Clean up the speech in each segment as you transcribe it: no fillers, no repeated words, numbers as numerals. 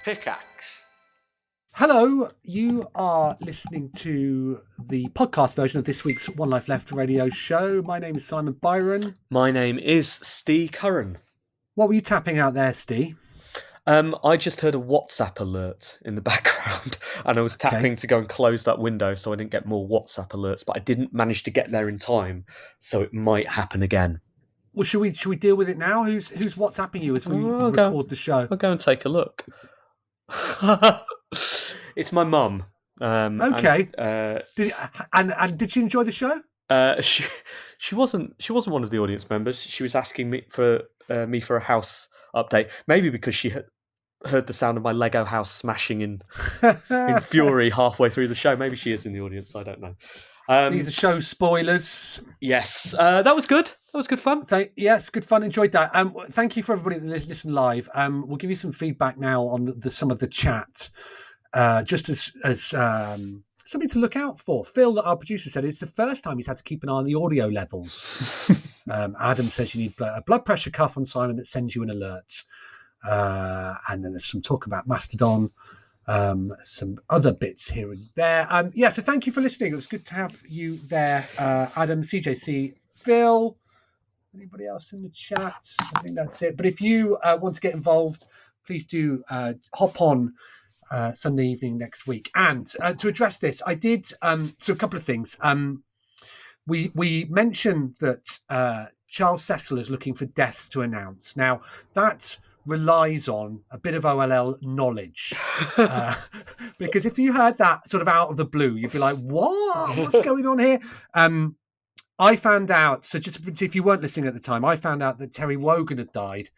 Pickaxe. Hello, you are listening to the podcast version of this week's One Life Left radio show. My name is Simon Byron. My name is s23e07 Curran. What were you tapping out there, Steve? I just heard a WhatsApp alert in the background, and I was tapping to go and close that window so I didn't get more WhatsApp alerts, but I didn't manage to get there in time, so it might happen again. Well, should we deal with it now? Who's WhatsApping you as we record the show? I'll go and take a look. It's my mum. Okay. And did she enjoy the show? She wasn't one of the audience members. She was asking me for a house update. Maybe because she had heard the sound of my Lego house smashing in fury halfway through the show. Maybe she is in the audience. I don't know. These are show spoilers. Yes, that was good. That was good fun. Yes, good fun. Enjoyed that. Thank you for everybody that listened live. We'll give you some feedback now on some of the chat, just as something to look out for. Phil, our producer, said it's the first time he's had to keep an eye on the audio levels. Adam says you need a blood pressure cuff on Simon that sends you an alert. And then there's some talk about Mastodon. Some other bits here and there. So thank you for listening. It was good to have you there, Adam, CJC, Phil. Anybody else in the chat? I think that's it. But if you want to get involved, please do hop on Sunday evening next week. And to address this, I did so a couple of things. We mentioned that Charles Cecil is looking for deaths to announce. Now that relies on a bit of OLL knowledge, because if you heard that sort of out of the blue, you'd be like, what's going on here? I found out, so just if you weren't listening at the time, I found out that Terry Wogan had died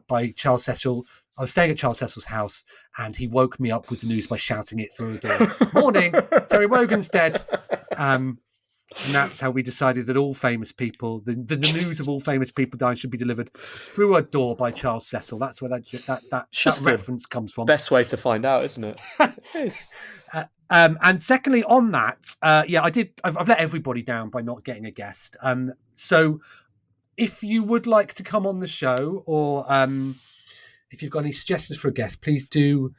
by Charles Cecil. I was staying at Charles Cecil's house and he woke me up with the news by shouting it through a door. Morning, Terry Wogan's dead. And that's how we decided that all famous people, the news of all famous people dying should be delivered through a door by Charles Cecil. That's where that reference comes from. Best way to find out, isn't it? It is. And secondly, on that, I've let everybody down by not getting a guest. So if you would like to come on the show, or if you've got any suggestions for a guest, please do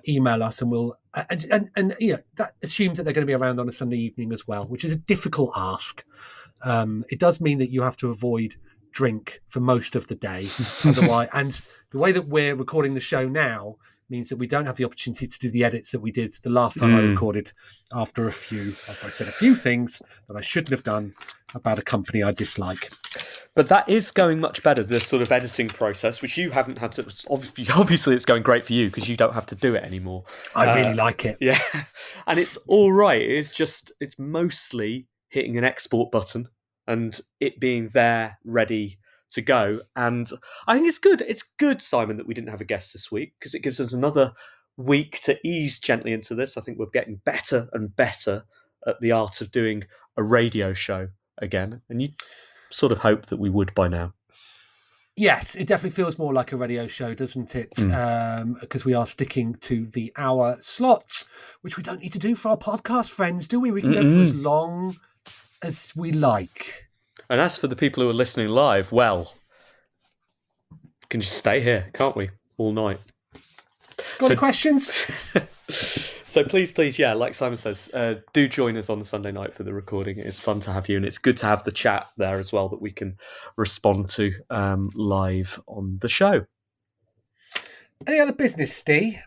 email us, and we'll and that assumes that they're going to be around on a Sunday evening as well, which is a difficult ask. It does mean that you have to avoid drink for most of the day, otherwise. And the way that we're recording the show now means that we don't have the opportunity to do the edits that we did the last time I recorded, after a few things that I shouldn't have done about a company I dislike. But that is going much better, the sort of editing process, which you haven't had to... Obviously, it's going great for you because you don't have to do it anymore. I really like it. Yeah. And it's all right. It's mostly hitting an export button and it being there, ready to go. And I think it's good. It's good, Simon, that we didn't have a guest this week, because it gives us another week to ease gently into this. I think we're getting better and better at the art of doing a radio show again. And you sort of hope that we would by now. Yes, it definitely feels more like a radio show, doesn't it? Because we are sticking to the hour slots, which we don't need to do for our podcast friends, do we? We can go for as long as we like. And as for the people who are listening live, well, we can just stay here, can't we? All night. Got any questions? So please, yeah, like Simon says, do join us on the Sunday night for the recording. It's fun to have you, and it's good to have the chat there as well that we can respond to live on the show. Any other business, Steve?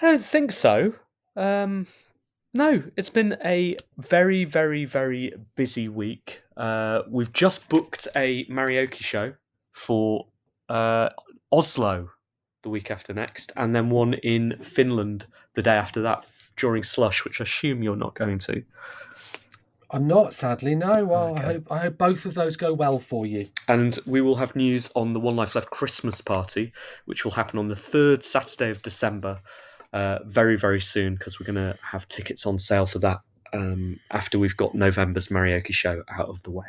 I don't think so. No, it's been a very, very, very busy week. We've just booked a karaoke show for Oslo the week after next, and then one in Finland the day after that during Slush, which I assume you're not going to. I'm not, sadly, no. Well, okay. I hope both of those go well for you. And we will have news on the One Life Left Christmas Party, which will happen on the 3rd Saturday of December, very, very soon, because we're going to have tickets on sale for that after we've got November's karaoke show out of the way.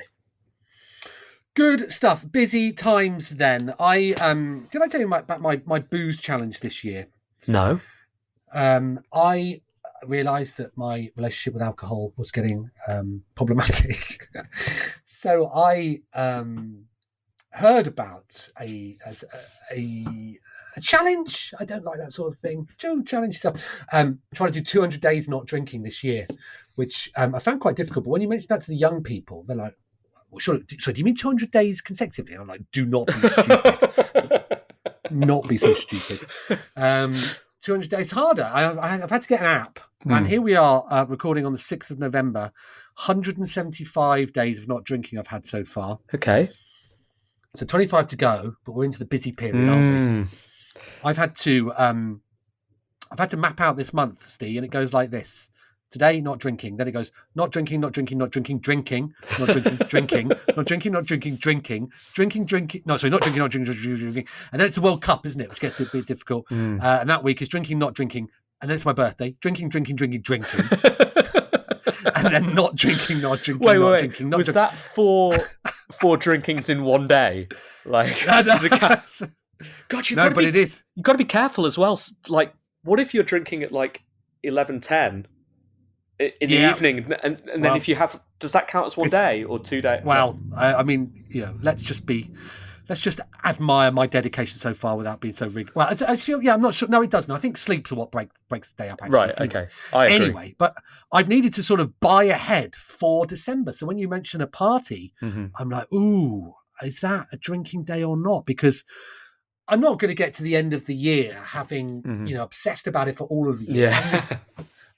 Good stuff. Busy times then. Did I tell you about my booze challenge this year? No. I realised that my relationship with alcohol was getting problematic. So I heard about a challenge. I don't like that sort of thing. Don't challenge yourself. Trying to do 200 days not drinking this year, which I found quite difficult. But when you mention that to the young people, they're like, well, sure. So do you mean 200 days consecutively? And I'm like, do not be stupid. Not be so stupid. 200 days harder. I've had to get an app. And here we are recording on the 6th of November. 175 days of not drinking I've had so far. Okay. So 25 to go, but we're into the busy period, aren't we? I've had to map out this month, Steve, and it goes like this. Today, not drinking. Then it goes, not drinking, not drinking, not drinking, drinking, not drinking, drinking, not drinking, not drinking, drinking, drinking, drinking. No, sorry, not drinking, not drinking, drinking. And then it's the World Cup, isn't it? Which gets a bit difficult. And that week is drinking, not drinking. And then it's my birthday. Drinking, drinking, drinking, drinking. And then not drinking, not drinking, not drinking. Was that four drinkings in one day? Like, God, it is. You've got to be careful as well. Like, what if you're drinking at like 11:10 in the evening, and then if you have, does that count as one day or 2 days? Well, I mean, let's just admire my dedication so far without being so rigged. Well, actually, I'm not sure. No, it doesn't. I think sleep's what breaks the day up. Actually. Right. Okay. I agree. Anyway, but I've needed to sort of buy ahead for December. So when you mention a party, I'm like, ooh, is that a drinking day or not? Because I'm not going to get to the end of the year having obsessed about it for all of the year. Yeah.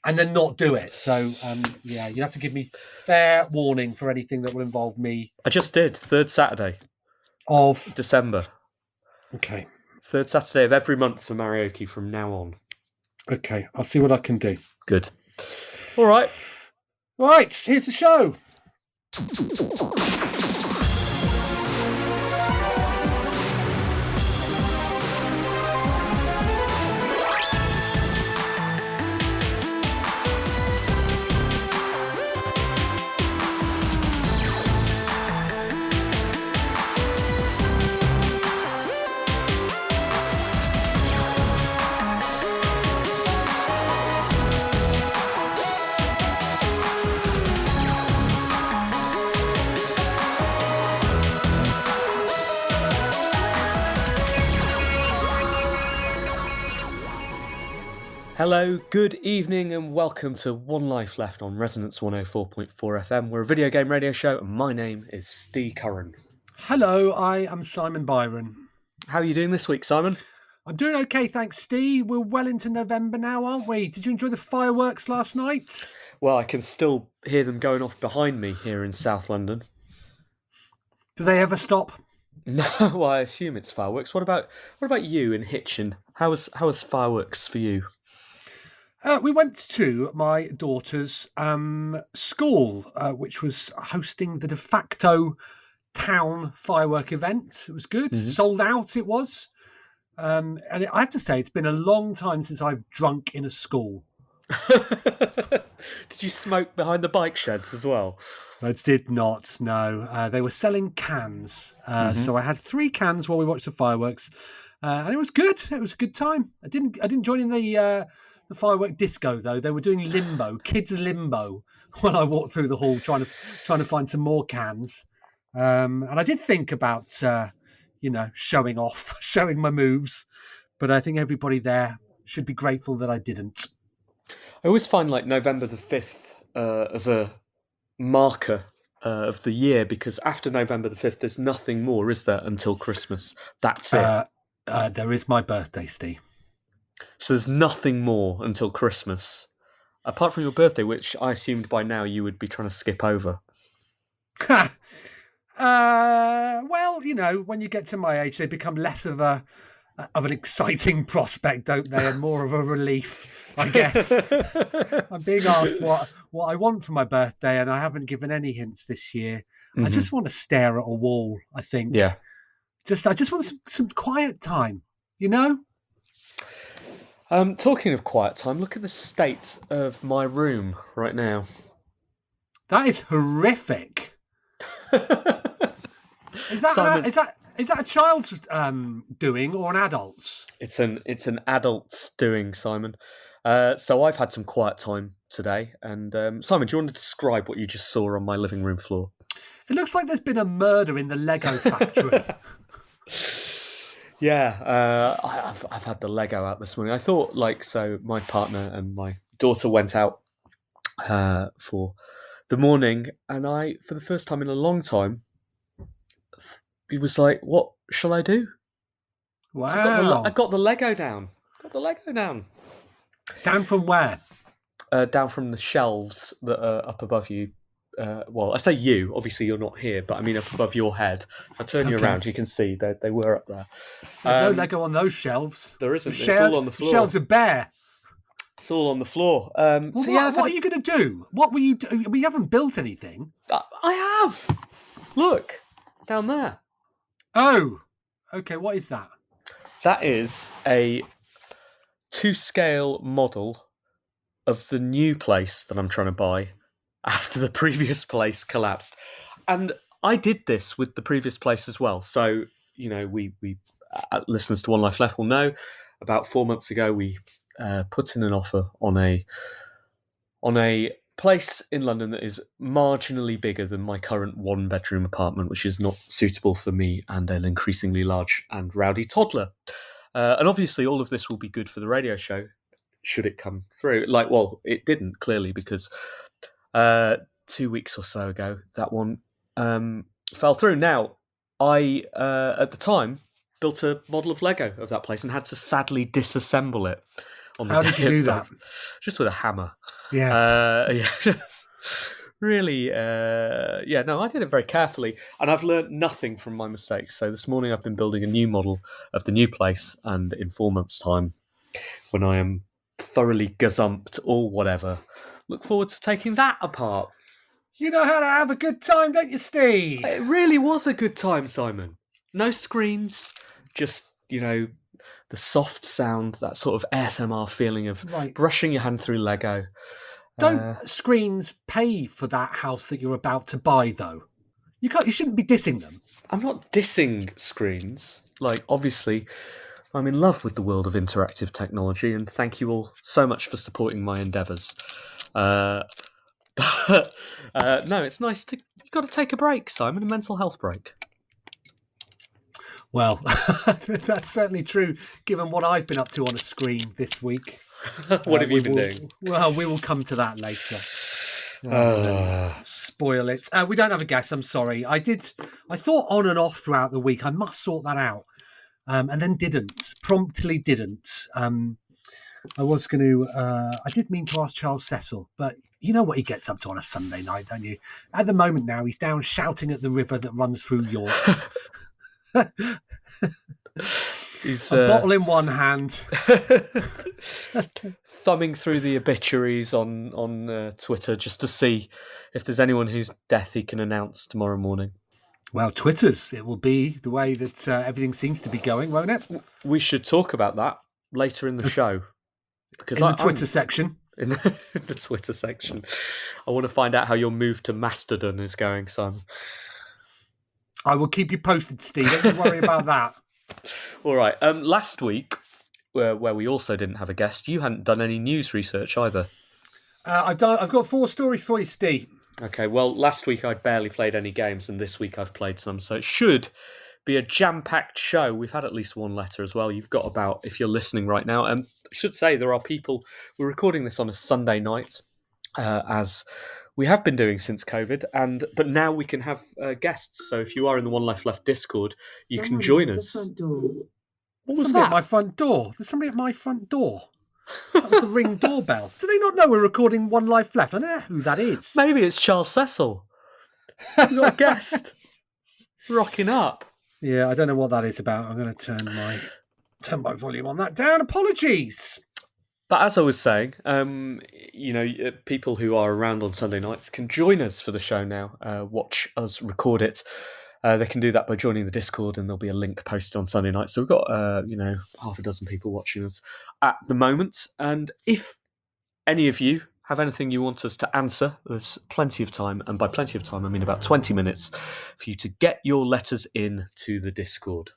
And then not do it. So, you have to give me fair warning for anything that will involve me. I just did. Third Saturday of December. Okay. Third Saturday of every month for karaoke from now on. Okay. I'll see what I can do. Good. All right. Right. Here's the show. Hello, good evening, and welcome to One Life Left on Resonance 104.4 FM. We're a video game radio show, and my name is Steve Curran. Hello, I am Simon Byron. How are you doing this week, Simon? I'm doing okay, thanks, Steve. We're well into November now, aren't we? Did you enjoy the fireworks last night? Well, I can still hear them going off behind me here in South London. Do they ever stop? No, well, I assume it's fireworks. What about you in Hitchin? How was fireworks for you? We went to my daughter's school, which was hosting the de facto town firework event. It was good. Sold out it was. And I have to say, it's been a long time since I've drunk in a school. Did you smoke behind the bike sheds as well? I did not, no. They were selling cans. So I had 3 cans while we watched the fireworks. And it was good. It was a good time. I didn't join in the firework disco, though. They were doing limbo, kids limbo, when I walked through the hall trying to find some more cans. And I did think about, showing off, showing my moves. But I think everybody there should be grateful that I didn't. I always find like November the 5th as a marker of the year, because after November the 5th, there's nothing more, is there, until Christmas? That's it. There is my birthday, Steve. So there's nothing more until Christmas, apart from your birthday, which I assumed by now you would be trying to skip over. Well, when you get to my age, they become less of an exciting prospect, don't they, and more of a relief, I guess. I'm being asked what I want for my birthday, and I haven't given any hints this year. I just want to stare at a wall, I think. Yeah. I just want some quiet time, Talking of quiet time, look at the state of my room right now. That is horrific. Is that a child's doing or an adult's? It's an adult's doing, Simon. So I've had some quiet time today, and Simon, do you want to describe what you just saw on my living room floor? It looks like there's been a murder in the Lego factory. Yeah, I've had the Lego out this morning. I thought, so my partner and my daughter went out for the morning, and I, for the first time in a long time, he was like, "What shall I do?" Wow. So I got the Lego down. Down from where? Down from the shelves that are up above you. Well, I say you. Obviously, you're not here, but I mean up above your head. If I turn you around, you can see they were up there. There's no Lego on those shelves. There isn't. It's all on the floor. The shelves are bare. It's all on the floor. What are you going to do? What were you doing? We haven't built anything. I have. Look, down there. Oh, okay. What is that? That is a 2-scale model of the new place that I'm trying to buy after the previous place collapsed. And I did this with the previous place as well. So, we listeners to One Life Left will know, about 4 months ago, we put in an offer on a place in London that is marginally bigger than my current 1-bedroom apartment, which is not suitable for me and an increasingly large and rowdy toddler. And obviously all of this will be good for the radio show, should it come through. It didn't, clearly, because 2 weeks or so ago, that one fell through. Now, I, at the time, built a model of Lego of that place and had to sadly disassemble it. How did you do that? Just with a hammer. Yeah. Really, I did it very carefully, and I've learnt nothing from my mistakes. So this morning I've been building a new model of the new place, and in 4 months' time, when I am thoroughly gazumped or whatever, look forward to taking that apart. You know how to have a good time, don't you, Steve? It really was a good time, Simon. No screens, just, the soft sound, that sort of ASMR feeling of brushing your hand through Lego. Don't screens pay for that house that you're about to buy, though? You shouldn't be dissing them. I'm not dissing screens. Obviously, I'm in love with the world of interactive technology, and thank you all so much for supporting my endeavours. No, it's nice to... You've got to take a break, Simon, a mental health break. Well, that's certainly true, given what I've been up to on a screen this week. What have you been doing? Well, we will come to that later. Spoil it. We don't have a guest, I'm sorry. I thought on and off throughout the week, I must sort that out. And then promptly didn't. I was going to, I did mean to ask Charles Cecil, but you know what he gets up to on a Sunday night, don't you? At the moment now, he's down shouting at the river that runs through York. He's a bottle in one hand, thumbing through the obituaries on Twitter just to see if there's anyone whose death he can announce tomorrow morning. Well, it will be the way that everything seems to be going, won't it? We should talk about that later in the show, because in the Twitter section. In the Twitter section, I want to find out how your move to Mastodon is going, Simon. I will keep you posted, Steve. Don't you worry about that. All right. Last week, where we also didn't have a guest, you hadn't done any news research either. I've got 4 stories for you, Steve. Okay. Well, last week I'd barely played any games, and this week I've played some, so it should be a jam-packed show. We've had at least one letter as well. You've got about, if you're listening right now, I should say there are people. We're recording this on a Sunday night, as we have been doing since COVID, but now we can have guests. So if you are in the One Life Left Discord, you can join us. What was that? At my front door. There's somebody at my front door. That was the Ring doorbell. Do they not know we're recording One Life Left? I don't know who that is. Maybe it's Charles Cecil. We've got a guest rocking up. Yeah, I don't know what that is about. I'm going to turn my volume on that down. Apologies. But as I was saying, people who are around on Sunday nights can join us for the show now, watch us record it. They can do that by joining the Discord, and there'll be a link posted on Sunday night. So we've got, half a dozen people watching us at the moment. And if any of you have anything you want us to answer, there's plenty of time. And by plenty of time, I mean about 20 minutes for you to get your letters in to the Discord.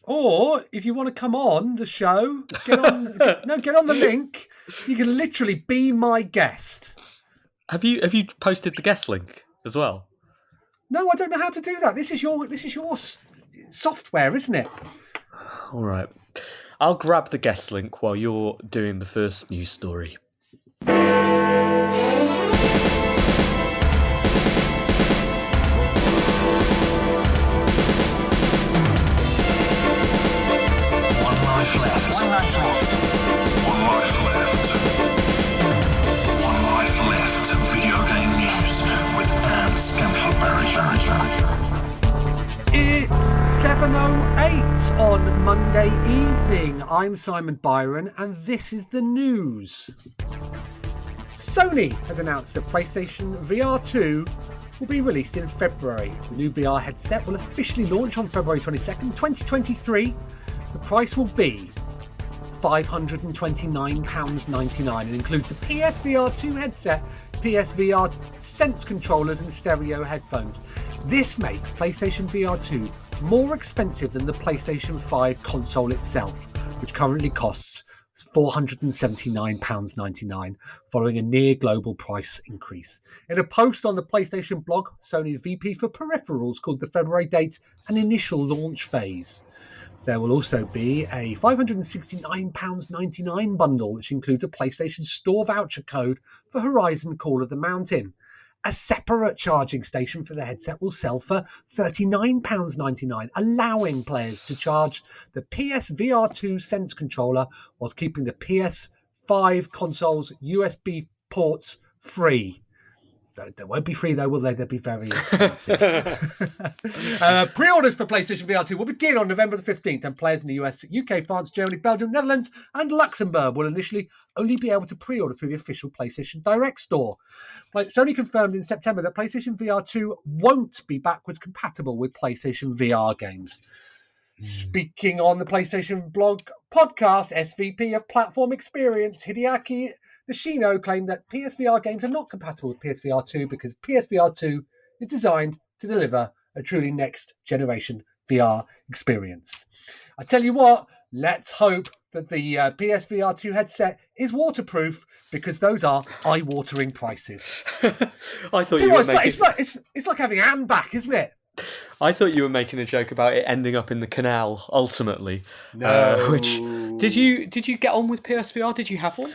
Or if you want to come on the show, get on the link. You can literally be my guest. Have you posted the guest link as well? No, I don't know how to do that. This is your software, isn't it? All right. I'll grab the guest link while you're doing the first news story. One life left. Video game news with Anne Scantleberry. It's 7:08 on Monday evening. I'm Simon Byron, and this is the news. Sony has announced that PlayStation VR 2 will be released in February. The new VR headset will officially launch on February 22nd, 2023. The price will be £529.99 and includes the PSVR 2 headset, PSVR Sense controllers and stereo headphones. This makes PlayStation VR 2 more expensive than the PlayStation 5 console itself, which currently costs £479.99, following a near global price increase. In a post on the PlayStation blog, Sony's VP for peripherals called the February date an initial launch phase. There will also be a £569.99 bundle, which includes a PlayStation Store voucher code for Horizon Call of the Mountain. A separate charging station for the headset will sell for £39.99, allowing players to charge the PSVR 2 Sense controller whilst keeping the PS5 console's USB ports free. They won't be free though, will they? They'll be very expensive. Pre-orders for PlayStation VR 2 will begin on November the 15th, and players in the US, UK, France, Germany, Belgium, Netherlands and Luxembourg will initially only be able to pre-order through the official PlayStation Direct store. Sony confirmed in September that PlayStation VR 2 won't be backwards compatible with PlayStation VR games. Speaking on the PlayStation blog podcast, SVP of Platform Experience, Hideaki Nishino, claimed that PSVR games are not compatible with PSVR 2 because PSVR 2 is designed to deliver a truly next-generation VR experience. I tell you what, let's hope that the PSVR 2 headset is waterproof, because those are eye-watering prices. I thought you were making... It's like having Anne back, isn't it? I thought you were making a joke about it ending up in the canal ultimately. No. Did you get on with PSVR? Did you have one?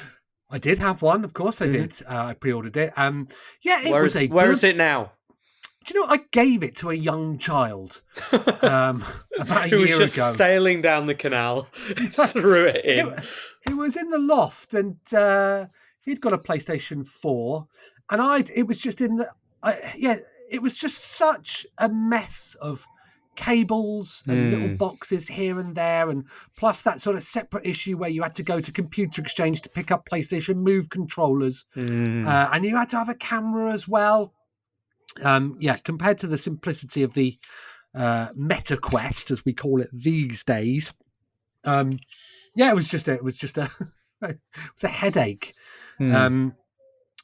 I did have one, of course I did. I pre-ordered it. Where is it now? Do you know, I gave it to a young child about a Who was year just ago. sailing down the canal, threw it in. It was in the loft, and he'd got a PlayStation 4, and it was just it was just such a mess of cables and little boxes here and there, and plus that sort of separate issue where you had to go to Computer Exchange to pick up PlayStation Move controllers, and you had to have a camera as well. Compared to the simplicity of the Meta Quest, as we call it these days, it was just a headache.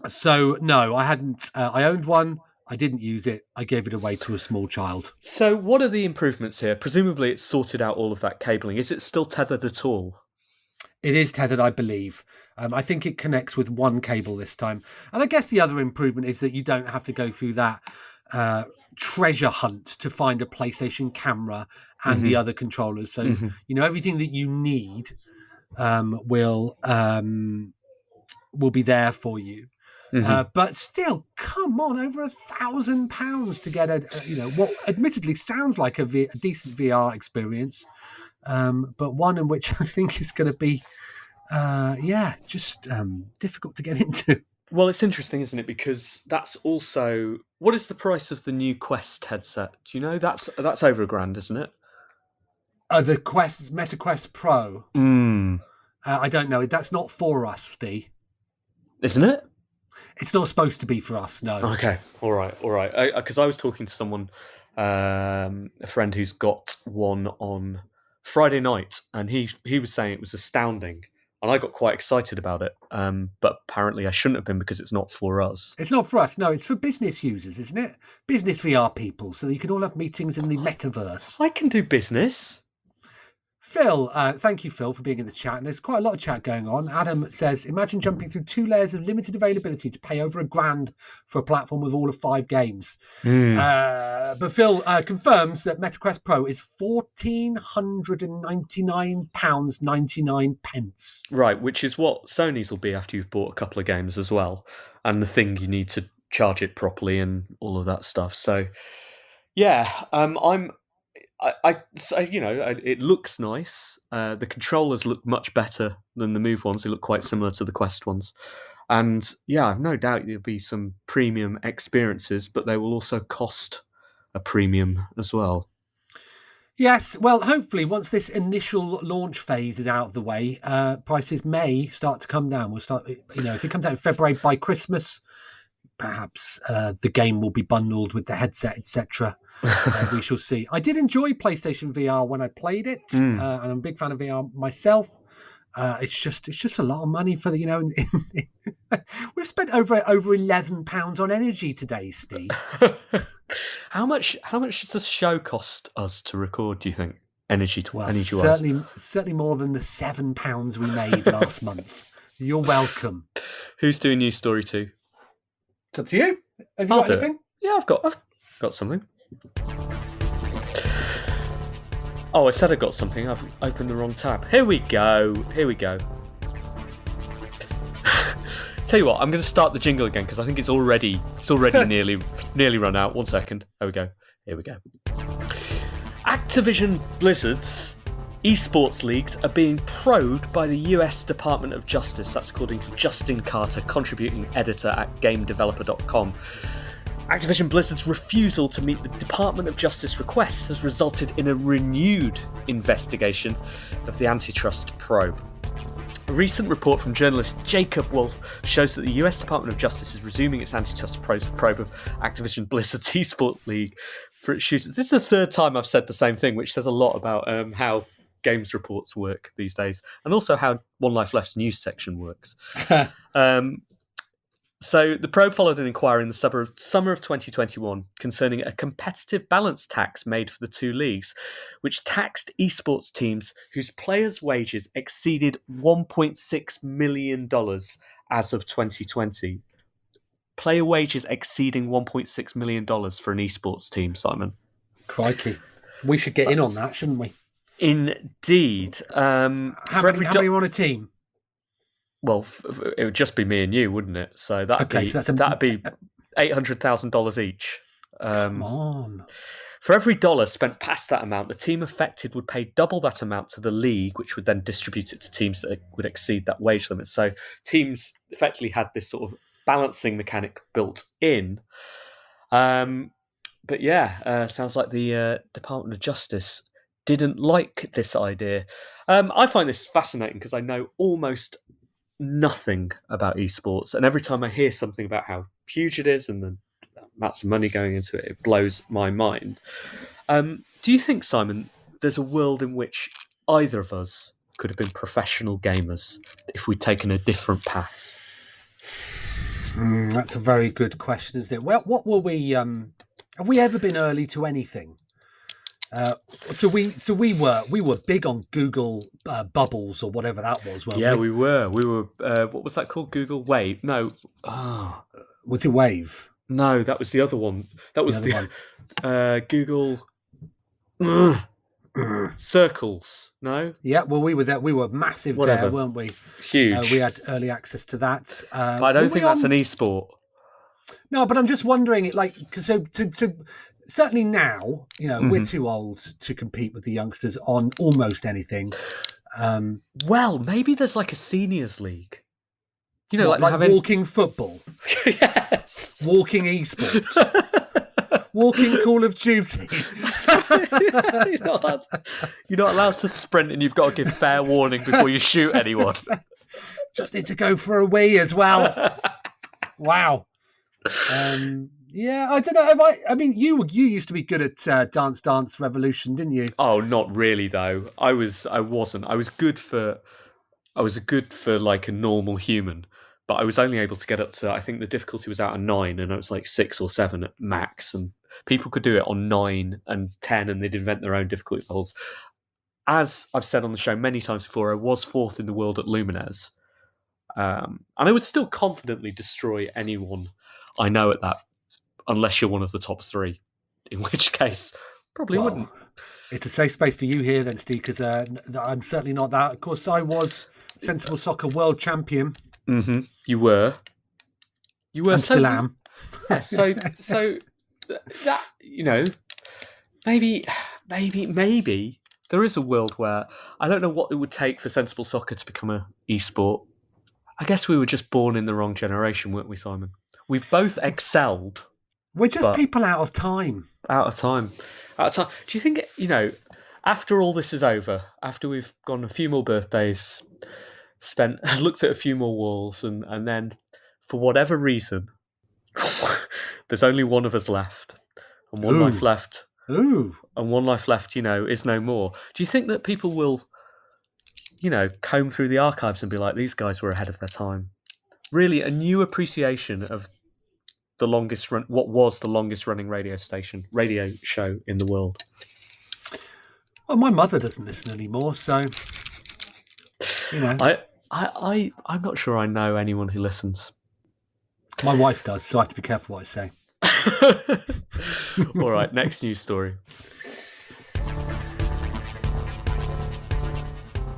So no, I hadn't. I owned one. I didn't use it. I gave it away to a small child. So what are the improvements here? Presumably it's sorted out all of that cabling. Is it still tethered at all? It is tethered, I believe. I think it connects with one cable this time. And I guess the other improvement is that you don't have to go through that treasure hunt to find a PlayStation camera and the other controllers. So, everything that you need will be there for you. But still, come on, over £1,000 to get what admittedly sounds like a decent VR experience, but one in which I think is going to be, difficult to get into. Well, it's interesting, isn't it? Because that's also, what is the price of the new Quest headset? Do you know? That's over £1,000, isn't it? The Meta Quest Pro. I don't know. That's not for us, Steve. Isn't it? It's not supposed to be for us, no. Okay, all right. Because I was talking to someone, a friend who's got one on Friday night, and he was saying it was astounding, and I got quite excited about it. But apparently I shouldn't have been, because it's not for us. It's not for us, no. It's for business users, isn't it? Business VR people, so that you can all have meetings in the metaverse. I can do business. Phil, thank you, Phil, for being in the chat. And there's quite a lot of chat going on. Adam says, imagine jumping through 2 layers of limited availability to pay over £1,000 for a platform with all of 5 games. But Phil confirms that MetaQuest Pro is £1,499.99. Right, which is what Sony's will be after you've bought a couple of games as well. And the thing you need to charge it properly and all of that stuff. So, yeah, it looks nice. The controllers look much better than the Move ones. They look quite similar to the Quest ones. And yeah, I've no doubt there'll be some premium experiences, but they will also cost a premium as well. Yes, well, hopefully once this initial launch phase is out of the way, prices may start to come down. We'll start, if it comes out in February, by Christmas, perhaps the game will be bundled with the headset, etc. We shall see. I did enjoy PlayStation VR when I played it, and I'm a big fan of VR myself. It's just a lot of money for the we've spent over £11 on energy today, Steve. How much does the show cost us to record, do you think? Energy wise? Certainly more than the £7 we made last month. You're welcome. Who's doing news story 2? It's up to you. Have you got anything? Yeah, I've got something. Oh, I said I got something. I've opened the wrong tab. Here we go. Tell you what, I'm going to start the jingle again because I think it's already nearly run out. 1 second. There we go. Here we go. Activision Blizzard's esports leagues are being probed by the US Department of Justice. That's according to Justin Carter, contributing editor at GameDeveloper.com. Activision Blizzard's refusal to meet the Department of Justice request has resulted in a renewed investigation of the antitrust probe. A recent report from journalist Jacob Wolf shows that the US Department of Justice is resuming its antitrust probe of Activision Blizzard's eSport League for its shooters. This is the third time I've said the same thing, which says a lot about how games reports work these days, and also how One Life Left's news section works. So the probe followed an inquiry in the summer of 2021 concerning a competitive balance tax made for the 2 leagues, which taxed esports teams whose players' wages exceeded $1.6 million as of 2020. Player wages exceeding $1.6 million for an esports team, Simon. Crikey. We should get in on that, shouldn't we? Indeed. How many were on a team? Well, it would just be me and you, wouldn't it? So that'd be $800,000 each. Come on. For every dollar spent past that amount, the team affected would pay double that amount to the league, which would then distribute it to teams that would exceed that wage limit. So teams effectively had this sort of balancing mechanic built in. But yeah, sounds like the Department of Justice didn't like this idea. I find this fascinating because I know almost nothing about esports, and every time I hear something about how huge it is and the amounts of money going into it, it blows my mind. Do you think, Simon, there's a world in which either of us could have been professional gamers if we'd taken a different path? That's a very good question, isn't it? Well, what were we? Have we ever been early to anything? So we were big on Google Bubbles or whatever that was. Yeah, we were. What was that called? Google Wave? No. Was it Wave? No, that was the other one. That was the Google Circles. No. Yeah, well, we were there. We were massive there, weren't we? Huge. We had early access to that. But I don't think that's an esport. No, but I'm just wondering, so certainly now, we're too old to compete with the youngsters on almost anything. Well, maybe there's like a seniors league. Like walking football. Yes. Walking esports. Walking Call of Duty. You're not allowed to sprint, and you've got to give fair warning before you shoot anyone. Just need to go for a wee as well. Wow. Yeah, I don't know. I mean, you used to be good at Dance Revolution, didn't you? Oh, not really though. I wasn't. I was good for like a normal human, but I was only able to get up to, I think the difficulty was out of 9, and I was like 6 or 7 at max. And people could do it on 9 and 10, and they'd invent their own difficulty levels. as I've said on the show many times before, I was fourth in the world at Lumines. And I would still confidently destroy anyone I know at that, unless you're one of the top three, in which case probably wouldn't. It's a safe space for you here then, Steve, because I'm certainly not that. Of course, I was Sensible Soccer world champion. Mm-hmm. You were. And still am. Yeah, so that, maybe there is a world where I don't know what it would take for Sensible Soccer to become a esport. I guess we were just born in the wrong generation, weren't we, Simon? We've both excelled. We're just people out of time. Out of time. Do you think, after all this is over, after we've gone a few more birthdays, looked at a few more walls, and then, for whatever reason, there's only one of us left, and one life left. Ooh. And one life left, is no more. Do you think that people will, comb through the archives and be like, these guys were ahead of their time? Really, a new appreciation of what was the longest running radio show in the world. Well, my mother doesn't listen anymore, so I'm not sure I know anyone who listens. My wife does, so I have to be careful what I say. All right, next news story.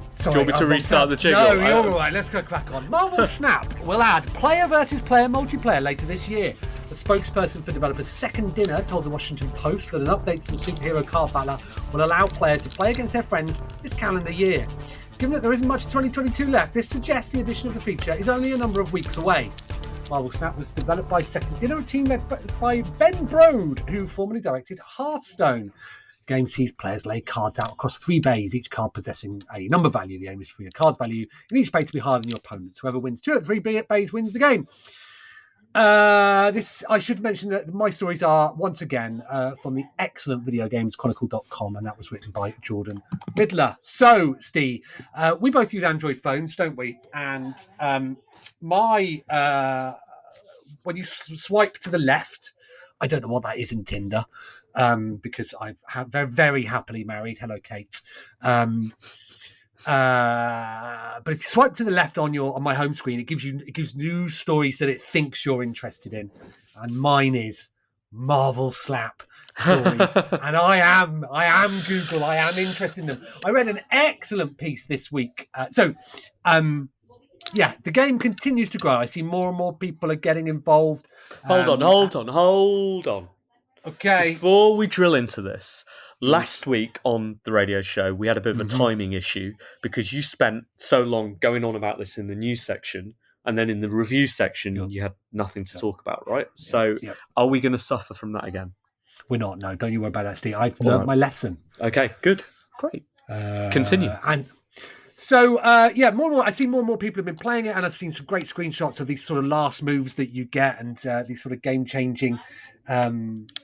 Sorry, do you want me to restart the jingle? No, you're all right. Let's go crack on. Marvel Snap will add player versus player multiplayer later this year. The spokesperson for developers Second Dinner told the Washington Post that an update to the superhero card battler will allow players to play against their friends this calendar year. Given that there isn't much 2022 left, this suggests the addition of the feature is only a number of weeks away. Marvel Snap was developed by Second Dinner, a team led by Ben Brode, who formerly directed Hearthstone. The game sees players lay cards out across 3 bays, each card possessing a number value. The aim is for your card's value in each bay to be higher than your opponent's. Whoever wins 2 at 3 bays wins the game. I should mention that my stories are, once again, from the excellent videogameschronicle.com, and that was written by Jordan Midler. So, Steve, we both use Android phones, don't we? And when you swipe to the left, I don't know what that is in Tinder, because I've very, very happily married. Hello, Kate. But if you swipe to the left on my home screen, it gives news stories that it thinks you're interested in, and mine is Marvel Slap stories. And I am Google. I am interested in them. I read an excellent piece this week. Yeah, the game continues to grow. I see more and more people are getting involved. Hold on. Okay. Before we drill into this, last week on the radio show, we had a bit of a timing issue because you spent so long going on about this in the news section, and then in the review section, you had nothing to talk about, right? So are we going to suffer from that again? We're not. No, don't you worry about that, Steve. I've learned my lesson. Okay, good. Great. Continue. So, more and more, I see more and more people have been playing it, and I've seen some great screenshots of these sort of last moves that you get, and these sort of game-changing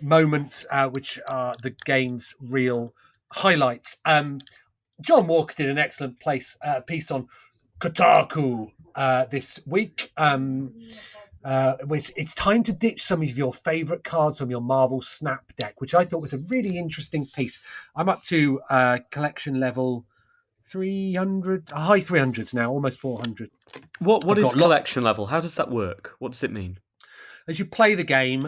moments, which are the game's real highlights. John Walker did an excellent piece on Kotaku this week. It's time to ditch some of your favourite cards from your Marvel Snap deck, which I thought was a really interesting piece. I'm up to collection level 300, high 300s now, almost 400. What is collection level? How does that work? What does it mean? As you play the game,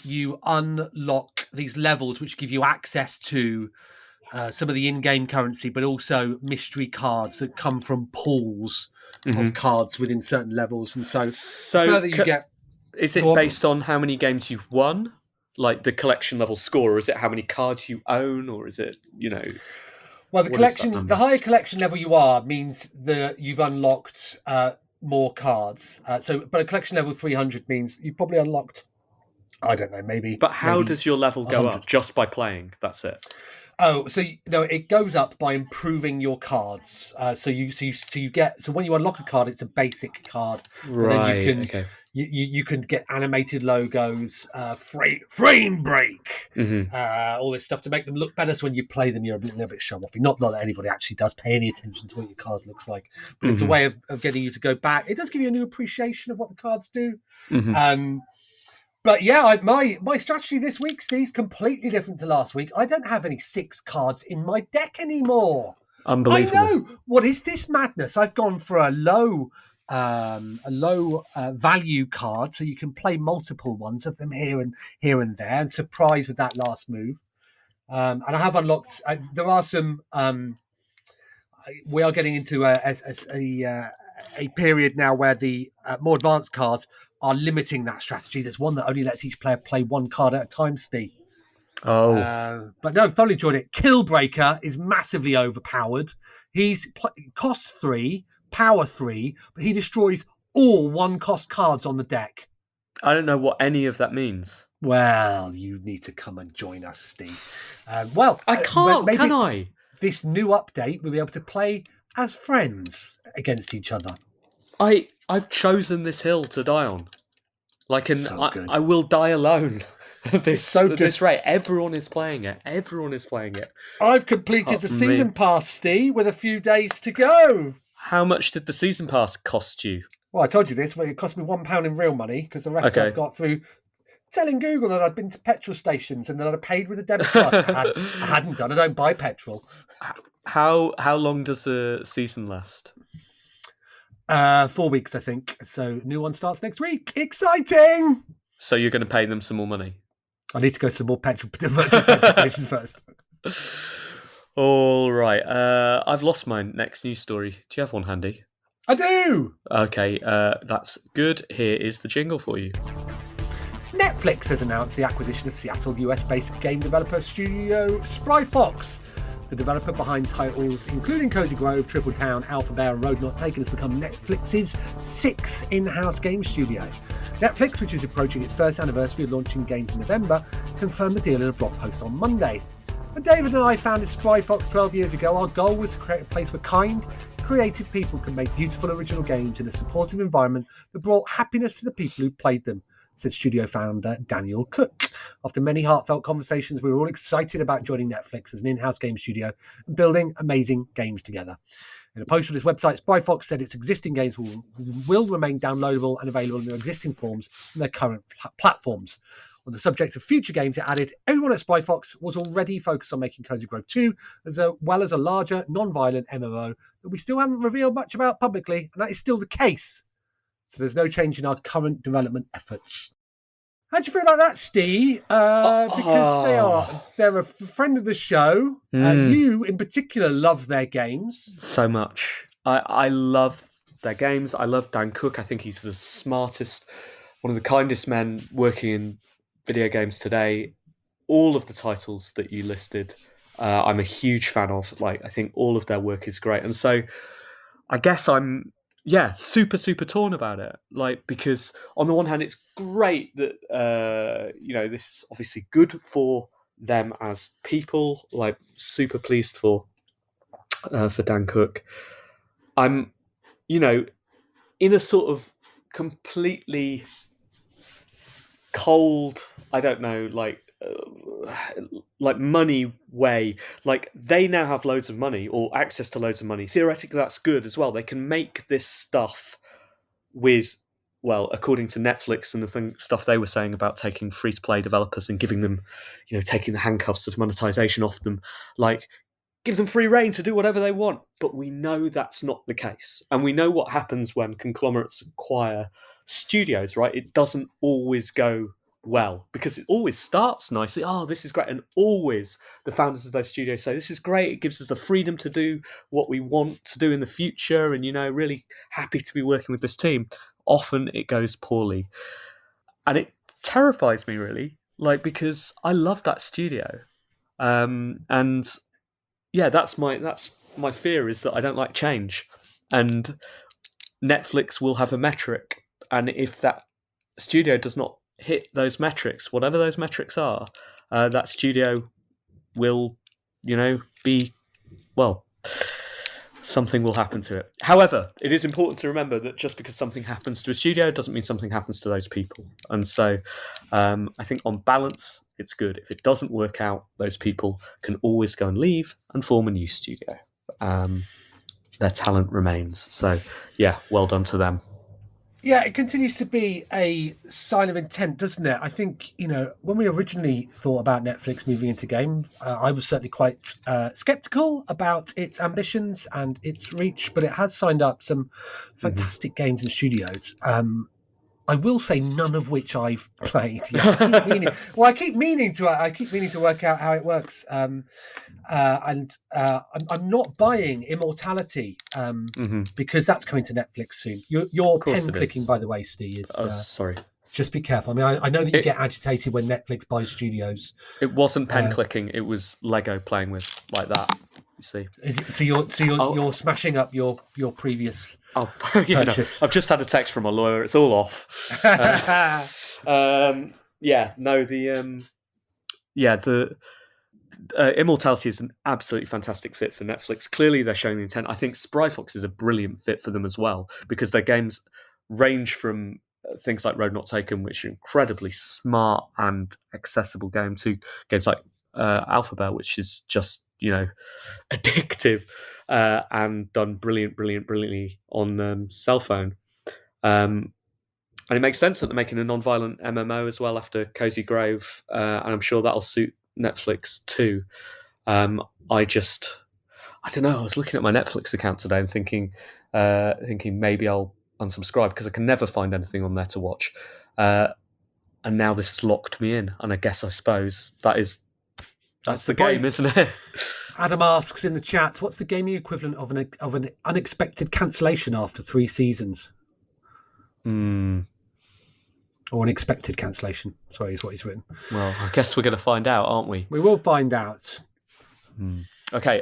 you unlock these levels which give you access to some of the in-game currency, but also mystery cards that come from pools of cards within certain levels. And so the further you get... Is it based on how many games you've won? Like the collection level score? Or is it how many cards you own? Or is it, Well, the higher collection level you are means that you've unlocked more cards. But a collection level 300 means you've probably unlocked, I don't know, maybe. But how does your level go 100. up? Just by playing? That's it. Oh, so it goes up by improving your cards. So when you unlock a card, it's a basic card. Right. And then you can get animated logos, frame break, all this stuff to make them look better. So when you play them, you're a little bit show offy. Not that anybody actually does pay any attention to what your card looks like, but it's a way of getting you to go back. It does give you a new appreciation of what the cards do. But yeah, my strategy this week, Steve, is completely different to last week. I don't have any 6 cards in my deck anymore. Unbelievable. I know. What is this madness? I've gone for a low value card, so you can play multiple ones of them here and there, and surprise with that last move. And I have unlocked. There are some. We are getting into a period now where the more advanced cards are limiting that strategy. There's one that only lets each player play one card at a time, Steve. But no, thoroughly enjoyed it. Killbreaker is massively overpowered. He's cost 3, power 3, but he destroys all 1-cost cards on the deck. I don't know what any of that means. Well, you need to come and join us, Steve. I can't, maybe can I? This new update, we'll be able to play as friends against each other. I've chosen this hill to die on. I will die alone. This rate. Everyone is playing it. I've completed the season pass, Steve, with a few days to go. How much did the season pass cost you? Well, I told you this, but it cost me £1 in real money because the rest I've got through telling Google that I'd been to petrol stations and that I'd paid with a debit card. I hadn't done. I don't buy petrol. How long does the season last? 4 weeks, I think. So new one starts next week. Exciting! So you're going to pay them some more money? I need to go to some more virtual petrol stations first. All right. I've lost my next news story. Do you have one handy? I do! Okay, that's good. Here is the jingle for you. Netflix has announced the acquisition of Seattle US-based game developer studio Spryfox. The developer behind titles including Cozy Grove, Triple Town, Alpha Bear and Road Not Taken has become Netflix's 6th in-house game studio. Netflix, which is approaching its first anniversary of launching games in November, confirmed the deal in a blog post on Monday. When David and I founded Spryfox 12 years ago, our goal was to create a place where kind, creative people can make beautiful original games in a supportive environment that brought happiness to the people who played them, said studio founder Daniel Cook. After many heartfelt conversations, we were all excited about joining Netflix as an in-house game studio and building amazing games together. In a post on its website, Spryfox said its existing games will remain downloadable and available in their existing forms on their current platforms. On the subject of future games, it added, everyone at Spryfox was already focused on making Cozy Grove 2, as well as a larger, non-violent MMO that we still haven't revealed much about publicly, and that is still the case. So there's no change in our current development efforts. How do you feel about that, Steve? Because they're a friend of the show. You, in particular, love their games. So much. I love their games. I love Dan Cook. I think he's the smartest, one of the kindest men working in video games today. All of the titles that you listed, I'm a huge fan of. I think all of their work is great. And so I guess I'm super, super torn about it. Because on the one hand, it's great that, this is obviously good for them as people. Super pleased for Dan Cook. I'm, in a sort of completely cold, I don't know, money way. They now have loads of money or access to loads of money. Theoretically, that's good as well. They can make this stuff with, according to Netflix and the stuff they were saying about taking free-to-play developers and giving them, taking the handcuffs of monetization off them, give them free rein to do whatever they want. But we know that's not the case. And we know what happens when conglomerates acquire studios, right? It doesn't always go well, because it always starts nicely. Oh, this is great. And always the founders of those studios say, this is great. It gives us the freedom to do what we want to do in the future. And, really happy to be working with this team. Often it goes poorly. And it terrifies me, really, because I love that studio. That's my fear, is that I don't like change. And Netflix will have a metric. And if that studio does not hit those metrics, whatever those metrics are, that studio will, be, something will happen to it. However, it is important to remember that just because something happens to a studio doesn't mean something happens to those people. And so I think on balance, it's good. If it doesn't work out, those people can always go and leave and form a new studio. Their talent remains. So, well done to them. Yeah, it continues to be a sign of intent, doesn't it? I think, when we originally thought about Netflix moving into game, I was certainly quite skeptical about its ambitions and its reach, but it has signed up some fantastic games and studios. I will say none of which I've played. Yeah, I keep meaning to work out how it works. I'm not buying Immortality because that's coming to Netflix soon. Your pen clicking, by the way, Steve, is. Oh, sorry. Just be careful. I mean, I know that you get agitated when Netflix buys studios. It wasn't pen clicking; it was Lego playing with like that. You see? So you're smashing up your previous. Oh, yeah, no. I've just had a text from my lawyer. It's all off. The Immortality is an absolutely fantastic fit for Netflix. Clearly, they're showing the intent. I think Spry Fox is a brilliant fit for them as well, because their games range from things like Road Not Taken, which are incredibly smart and accessible game, to games like Alphabet, which is just, addictive and done brilliantly on cell phone. And it makes sense that they're making a non-violent MMO as well after Cozy Grove, and I'm sure that'll suit Netflix too. I don't know. I was looking at my Netflix account today and thinking maybe I'll unsubscribe because I can never find anything on there to watch. And now this has locked me in, and I suppose that's the game, isn't it? Adam asks in the chat, what's the gaming equivalent of an unexpected cancellation after 3 seasons? Or an expected cancellation, sorry, is what he's written. Well, I guess we're going to find out, aren't we? We will find out. Okay,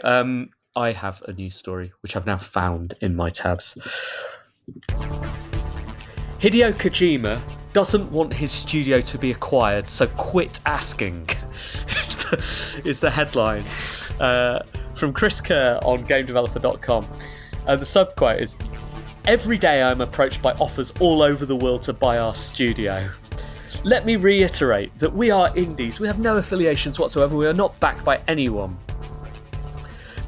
I have a news story, which I've now found in my tabs. Hideo Kojima doesn't want his studio to be acquired, so quit asking, is the headline. From Chris Kerr on GameDeveloper.com. The subquote is, "Every day I'm approached by offers all over the world to buy our studio. Let me reiterate that we are indies. We have no affiliations whatsoever. We are not backed by anyone.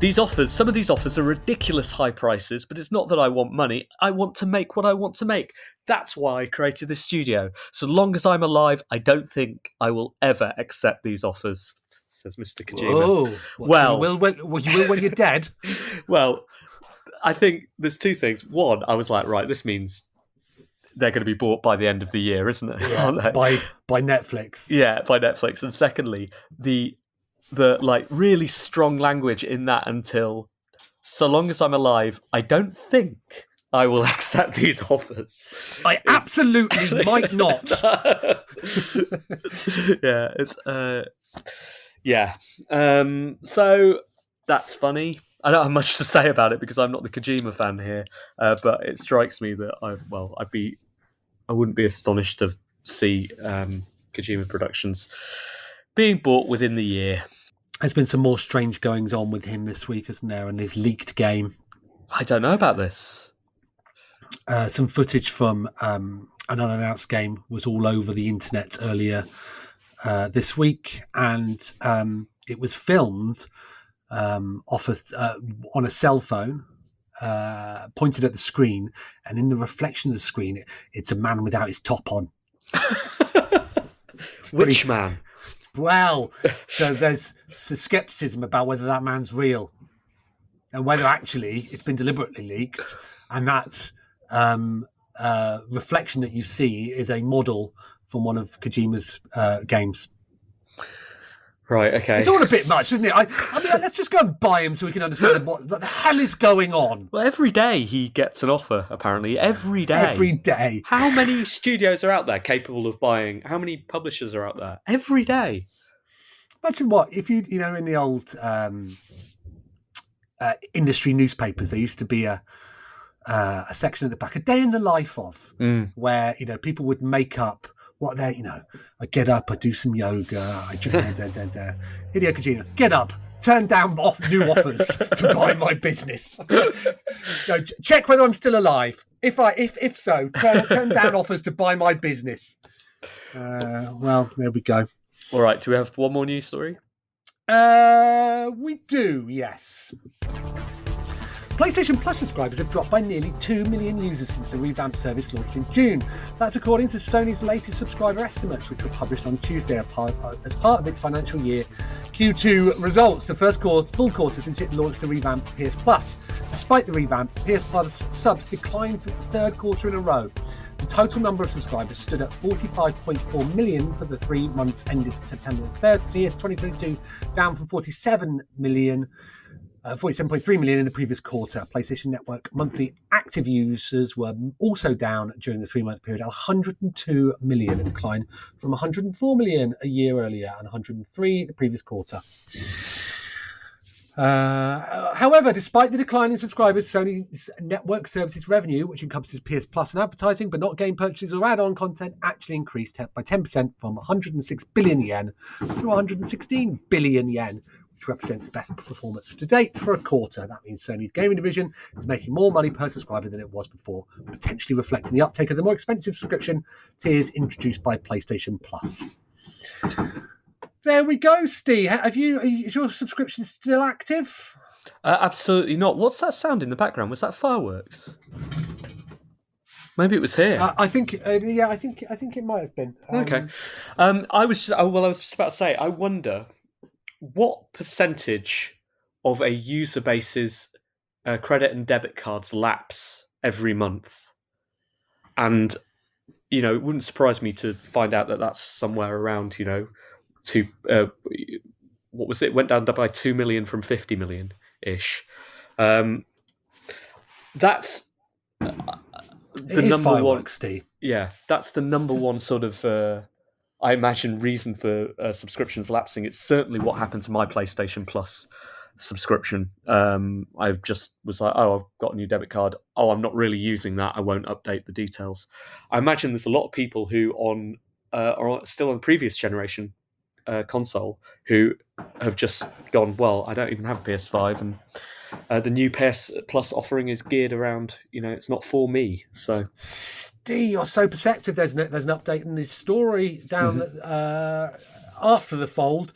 Some of these offers are ridiculous high prices, but it's not that I want money. I want to make what I want to make. That's why I created this studio. So long as I'm alive, I don't think I will ever accept these offers," says Mr. Kojima. Well, you will when you're dead. Well, I think there's two things. One, I was like, right, this means they're going to be bought by the end of the year, isn't it? Yeah, by Netflix. Yeah, by Netflix. And secondly, the like really strong language in that until so long as I'm alive, I don't think I will accept these offers. Absolutely might not. Yeah, it's so that's funny. I don't have much to say about it because I'm not the Kojima fan here, but it strikes me that I wouldn't be astonished to see Kojima Productions being bought within the year. There's been some more strange goings on with him this week, hasn't there? And his leaked game. I don't know about this. Some footage from an unannounced game was all over the internet earlier this week, and it was filmed on a cell phone, pointed at the screen, and in the reflection of the screen, it's a man without his top on. Which man? Well, so there's skepticism about whether that man's real and whether actually it's been deliberately leaked, and that reflection that you see is a model from one of Kojima's games. Right, okay. It's all a bit much, isn't it? I mean, let's just go and buy him so we can understand what the hell is going on. Well, every day he gets an offer, apparently. Every day. Every day. How many studios are out there capable of buying? How many publishers are out there? Every day. Imagine what, if in the old industry newspapers, there used to be a section at the back, a day in the life of, where, people would make up what they're, I get up, I do some yoga, I drink, Hideo Kojima, get up, turn down new offers to buy my business. Check whether I'm still alive. If so, turn down offers to buy my business. Well, there we go. All right, do we have one more news story? We do, yes. PlayStation Plus subscribers have dropped by nearly 2 million users since the revamped service launched in June. That's according to Sony's latest subscriber estimates, which were published on Tuesday as part of its financial year Q2 results, the first full quarter since it launched the revamped PS Plus. Despite the revamp, PS Plus subs declined for the third quarter in a row. The total number of subscribers stood at 45.4 million for the 3 months ended September 30th, 2022, down from 47.3 million in the previous quarter. PlayStation Network monthly active users were also down during the 3-month period at 102 million, a decline from 104 million a year earlier and 103 the previous quarter. However, despite the decline in subscribers, Sony's network services revenue, which encompasses PS Plus and advertising, but not game purchases or add-on content, actually increased by 10% from 106 billion yen to 116 billion yen, which represents the best performance to date for a quarter. That means Sony's gaming division is making more money per subscriber than it was before, potentially reflecting the uptake of the more expensive subscription tiers introduced by PlayStation Plus. There we go, Steve. Is your subscription still active? Absolutely not. What's that sound in the background? Was that fireworks? Maybe it was here. I think it might have been. Okay. I was just about to say, I wonder what percentage of a user base's credit and debit cards lapse every month, and it wouldn't surprise me to find out that that's somewhere around what was it? Went down by 2 million from 50 million ish. That's the number one. Steve. Yeah, that's the number one sort of. I imagine reason for subscriptions lapsing. It's certainly what happened to my PlayStation Plus subscription. I just was like, I've got a new debit card. I'm not really using that. I won't update the details. I imagine there's a lot of people who are still on the previous generation console who have just gone, well, I don't even have a PS5, and the new PS Plus offering is geared around, it's not for me. So, Steve, you're so perceptive. There's an update in the story down after the fold,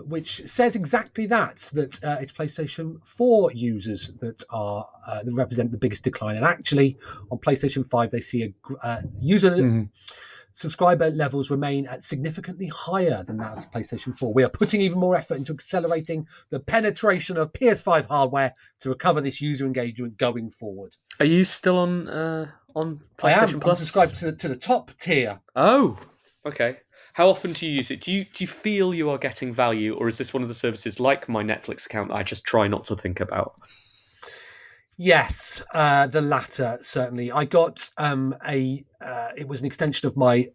which says exactly that it's PlayStation 4 users that represent the biggest decline, and actually on PlayStation 5 they see a user. Subscriber levels remain at significantly higher than that of PlayStation 4. We are putting even more effort into accelerating the penetration of PS5 hardware to recover this user engagement going forward. Are you still on PlayStation Plus? I'm subscribed to the top tier. Oh, okay. How often do you use it? Do you feel you are getting value, or is this one of the services like my Netflix account that I just try not to think about? Yes, the latter, certainly. I got it was an extension of my,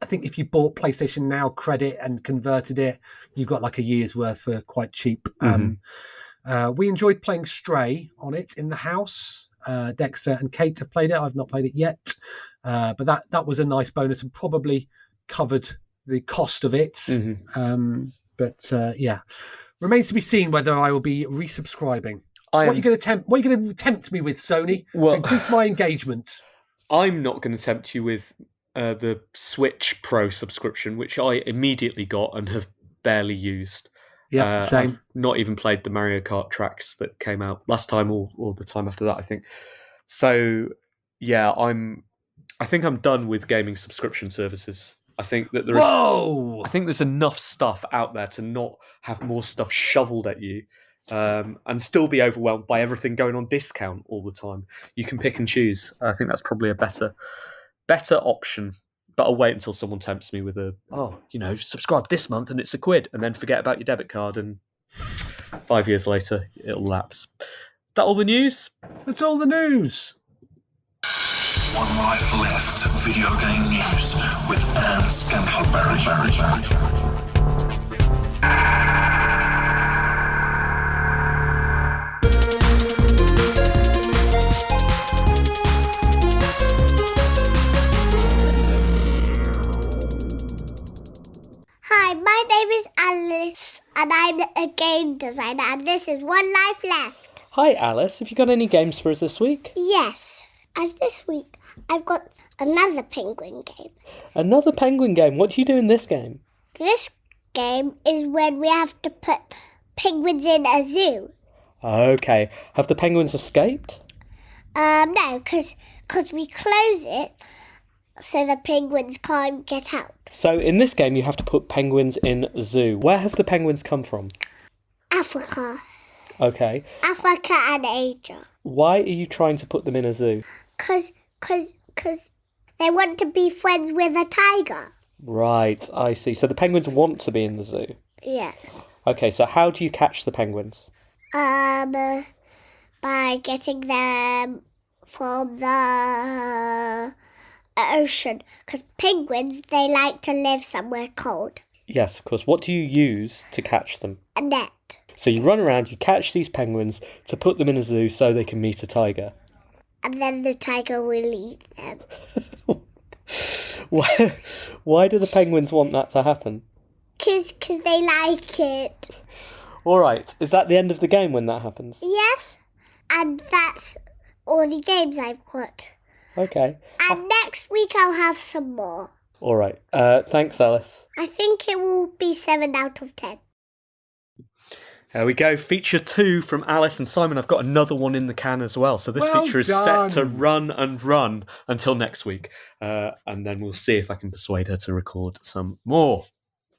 I think if you bought PlayStation Now credit and converted it, you got like a year's worth for quite cheap. We enjoyed playing Stray on it in the house. Dexter and Kate have played it. I've not played it yet. But that was a nice bonus and probably covered the cost of it. Yeah, remains to be seen whether I will be resubscribing. What are you going to tempt me with, Sony, to increase my engagement? I'm not going to tempt you with the Switch Pro subscription, which I immediately got and have barely used. Yeah, same. I've not even played the Mario Kart tracks that came out last time or the time after that, I think. So, yeah, I think I'm done with gaming subscription services. I think that I think there's enough stuff out there to not have more stuff shoveled at you. And still be overwhelmed by everything going on discount all the time. You can pick and choose. I think that's probably a better option. But I'll wait until someone tempts me with subscribe this month and it's £1, and then forget about your debit card, and 5 years later it'll lapse. That all the news? That's all the news. One Life Left video game news with Anne Scantleberry. Hi, my name is Alice, and I'm a game designer, and this is One Life Left. Hi, Alice. Have you got any games for us this week? Yes. As this week, I've got another penguin game. Another penguin game? What do you do in this game? This game is when we have to put penguins in a zoo. Okay. Have the penguins escaped? No, because we close it so the penguins can't get out. So in this game, you have to put penguins in a zoo. Where have the penguins come from? Africa. Okay. Africa and Asia. Why are you trying to put them in a zoo? Because they want to be friends with a tiger. Right, I see. So the penguins want to be in the zoo. Yeah. Okay, so how do you catch the penguins? By getting them from the ocean. Because penguins, they like to live somewhere cold. Yes, of course. What do you use to catch them? A net. So you run around, you catch these penguins to put them in a zoo so they can meet a tiger. And then the tiger will eat them. Why do the penguins want that to happen? Because they like it. All right, is that the end of the game when that happens? Yes. And that's all the games I've got. Okay. And next week I'll have some more. All right. Thanks, Alice. I think it will be 7 out of 10. There we go. Feature 2 from Alice and Simon. I've got another one in the can as well. So this Well feature is done. set to run and run until next week. And then we'll see if I can persuade her to record some more.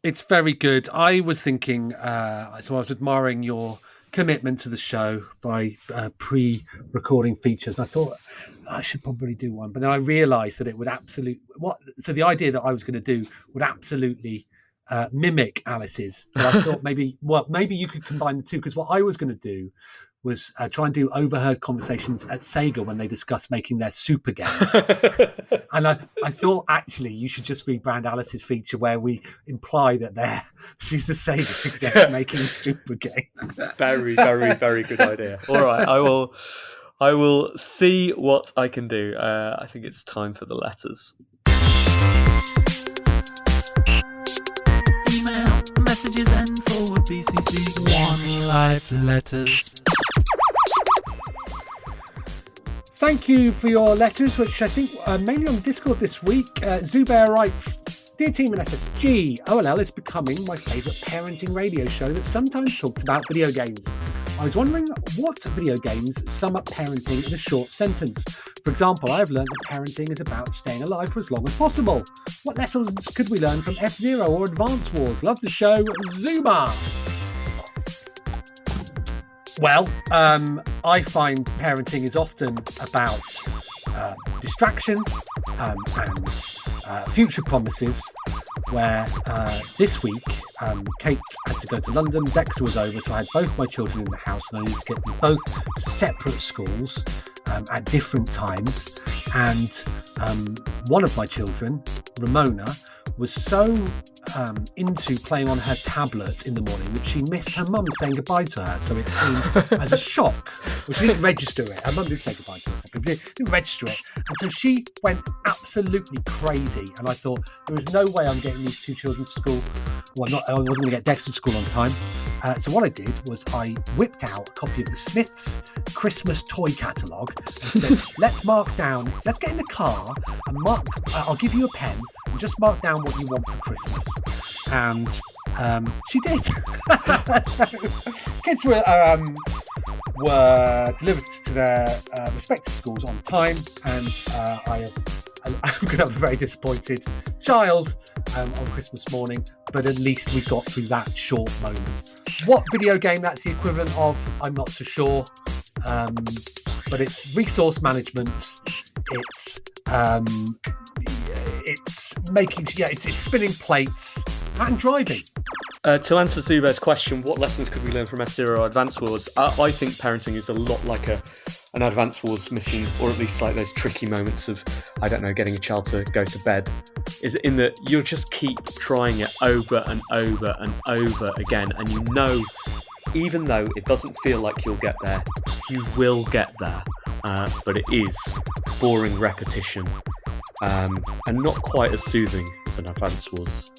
It's very good. I was thinking, so I was admiring your commitment to the show by pre-recording features. And I thought I should probably do one. But then I realised that it would so the idea that I was going to do would absolutely mimic Alice's. But I thought maybe you could combine the two, because what I was going to do was try and do overheard conversations at Sega when they discuss making their super game. And I thought, actually, you should just rebrand Alice's feature where we imply that she's the Sega exec making a super game. Very, very, very good idea. All right, I will see what I can do. I think it's time for the letters. Email, messages, and forward BCC. One Life Letters. Thank you for your letters, which I think mainly on Discord this week. Zubair writes, "Dear Team and SSG, OLL is becoming my favourite parenting radio show that sometimes talks about video games. I was wondering what video games sum up parenting in a short sentence. For example, I have learned that parenting is about staying alive for as long as possible. What lessons could we learn from F-Zero or Advance Wars? Love the show, Zuma." Well, I find parenting is often about distraction and future promises, where this week Kate had to go to London, Dexter was over, so I had both my children in the house and I needed to get them both to separate schools at different times. And one of my children, Ramona, was so into playing on her tablet in the morning that she missed her mum saying goodbye to her. So it came as a shock. Well, she didn't register it. Her mum did say goodbye to her, but didn't register it. And so she went absolutely crazy. And I thought, there is no way I'm getting these two children to school. Well, I wasn't going to get Dexter to school on time. So what I did was I whipped out a copy of the Smiths Christmas toy catalogue and said, let's get in the car and mark, I'll give you a pen and just mark down what you want for Christmas. And she did. So kids were delivered to their respective schools on time, and I'm going to have a very disappointed child on Christmas morning, but at least we got through that short moment. What video game that's the equivalent of, I'm not so sure, but it's resource management. It's making, it's spinning plates and driving. To answer Zubair's question, what lessons could we learn from F-Zero Advance Wars? I think parenting is a lot like an Advance Wars mission, or at least like those tricky moments of, I don't know, getting a child to go to bed, is in that you'll just keep trying it over and over and over again, and you know, even though it doesn't feel like you'll get there, you will get there. But it is boring repetition, and not quite as soothing as an Advance Wars.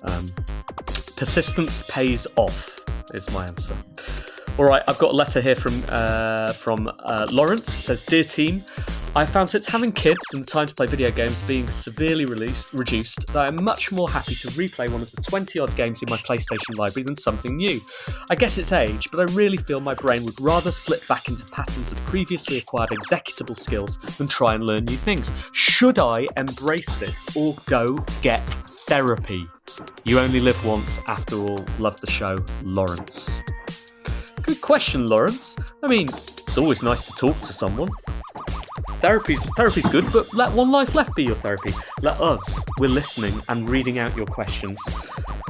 Persistence pays off, is my answer. All right, I've got a letter here from Lawrence. It says, "Dear team, I found since having kids and the time to play video games being severely reduced, that I'm much more happy to replay one of the 20-odd games in my PlayStation library than something new. I guess it's age, but I really feel my brain would rather slip back into patterns of previously acquired executable skills than try and learn new things. Should I embrace this or go get therapy? You only live once, after all. Love the show, Lawrence. Good question, Lawrence. I mean, it's always nice to talk to someone. Therapy's good, but let One Life Left be your therapy. Let us, we're listening and reading out your questions.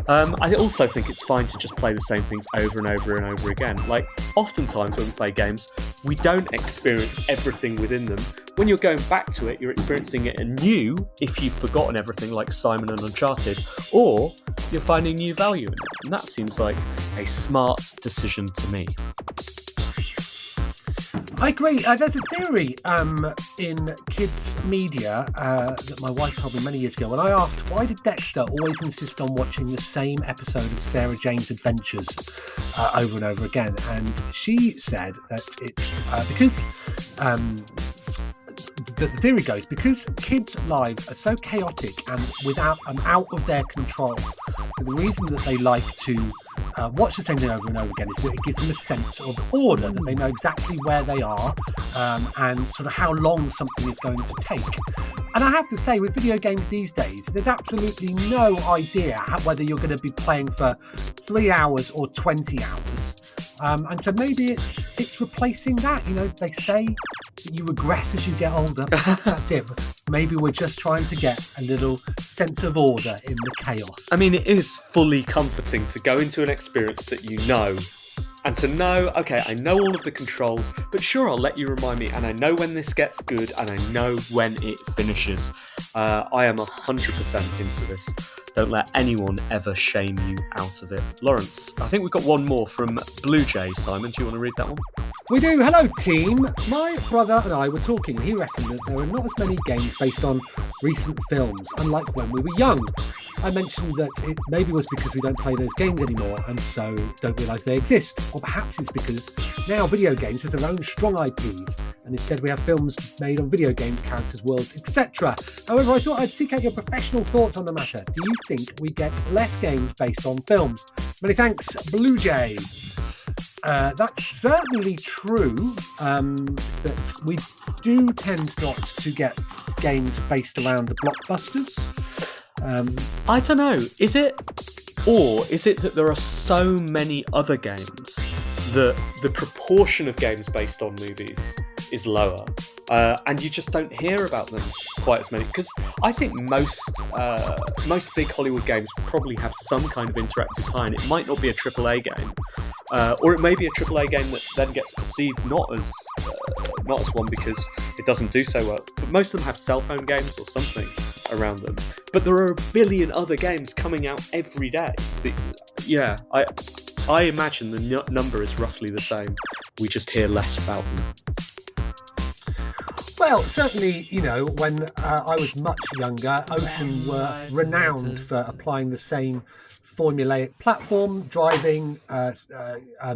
I also think it's fine to just play the same things over and over and over again. Like, oftentimes when we play games, we don't experience everything within them. When you're going back to it, you're experiencing it anew if you've forgotten everything, like Simon and Uncharted, or you're finding new value in it. And that seems like a smart decision to me. I agree. There's a theory in kids' media that my wife told me many years ago when I asked, why did Dexter always insist on watching the same episode of Sarah Jane's Adventures over and over again? And she said that it's because the theory goes, because kids' lives are so chaotic and out of their control, the reason that they like to watch the same thing over and over again is that it gives them a sense of order, that they know exactly where they are and sort of how long something is going to take. And I have to say, with video games these days, there's absolutely no idea whether you're going to be playing for 3 hours or 20 hours. And so maybe it's replacing that. You know, they say that you regress as you get older. Perhaps that's it. Maybe we're just trying to get a little sense of order in the chaos. I mean, it is fully comforting to go into an experience that you know, and to know, okay, I know all of the controls, but sure, I'll let you remind me, and I know when this gets good, and I know when it finishes. I am 100% into this. Don't let anyone ever shame you out of it. Lawrence, I think we've got one more from Blue Jay. Simon, do you want to read that one? We do. Hello, team. My brother and I were talking, and he reckoned that there are not as many games based on recent films, unlike when we were young. I mentioned that it maybe was because we don't play those games anymore and so don't realise they exist. Or perhaps it's because now video games have their own strong IPs and instead we have films made on video games, characters, worlds, etc. However, I thought I'd seek out your professional thoughts on the matter. Do you think we get less games based on films? Many thanks, Blue Jay. That's certainly true, that we do tend not to get games based around the blockbusters. I don't know. Is it that there are so many other games that the proportion of games based on movies is lower, and you just don't hear about them quite as many? Because I think most big Hollywood games probably have some kind of interactive tie-in. It might not be a AAA game, or it may be a AAA game that then gets perceived not as one because it doesn't do so well. But most of them have cell phone games or something around them. But there are a billion other games coming out every day. I imagine the number is roughly the same. We just hear less about them. Well, certainly, you know, when I was much younger, Ocean were renowned for applying the same formulaic platform, driving,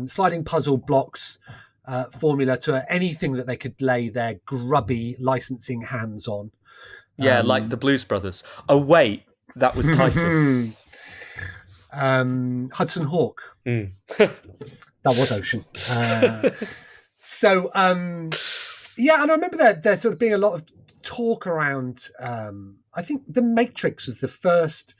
sliding puzzle blocks formula to anything that they could lay their grubby licensing hands on. Yeah, like the Blues Brothers. Oh, wait, that was Titus. Hudson Hawk. Mm. That was Ocean. Yeah, and I remember there sort of being a lot of talk around, I think The Matrix was the first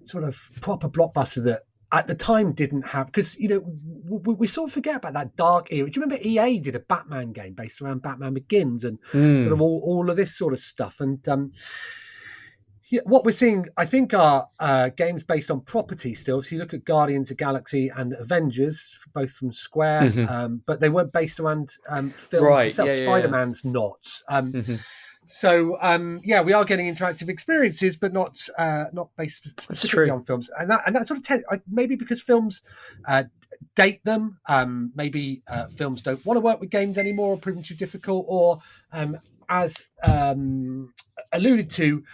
sort of proper blockbuster that at the time didn't have, because, you know, we sort of forget about that dark era. Do you remember EA did a Batman game based around Batman Begins and sort of all of this sort of stuff? And what we're seeing, I think, are games based on property still. So you look at Guardians of the Galaxy and Avengers, both from Square, but they weren't based around films themselves. Yeah, Spider-Man's not. So, we are getting interactive experiences, but not based specifically on films. And that sort of maybe because films date them, maybe films don't want to work with games anymore or proving too difficult, or as alluded to,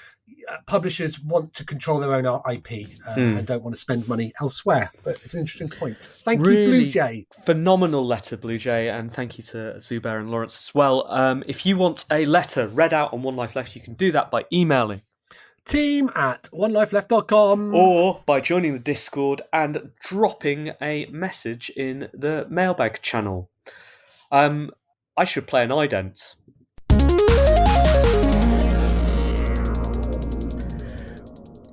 publishers want to control their own IP and don't want to spend money elsewhere. But it's an interesting point. Thank you, Blue Jay. Phenomenal letter, Blue Jay, and thank you to Zubair and Lawrence as well. If you want a letter read out on One Life Left, you can do that by emailing team@onelifeleft.com or by joining the Discord and dropping a message in the mailbag channel. I should play an ident.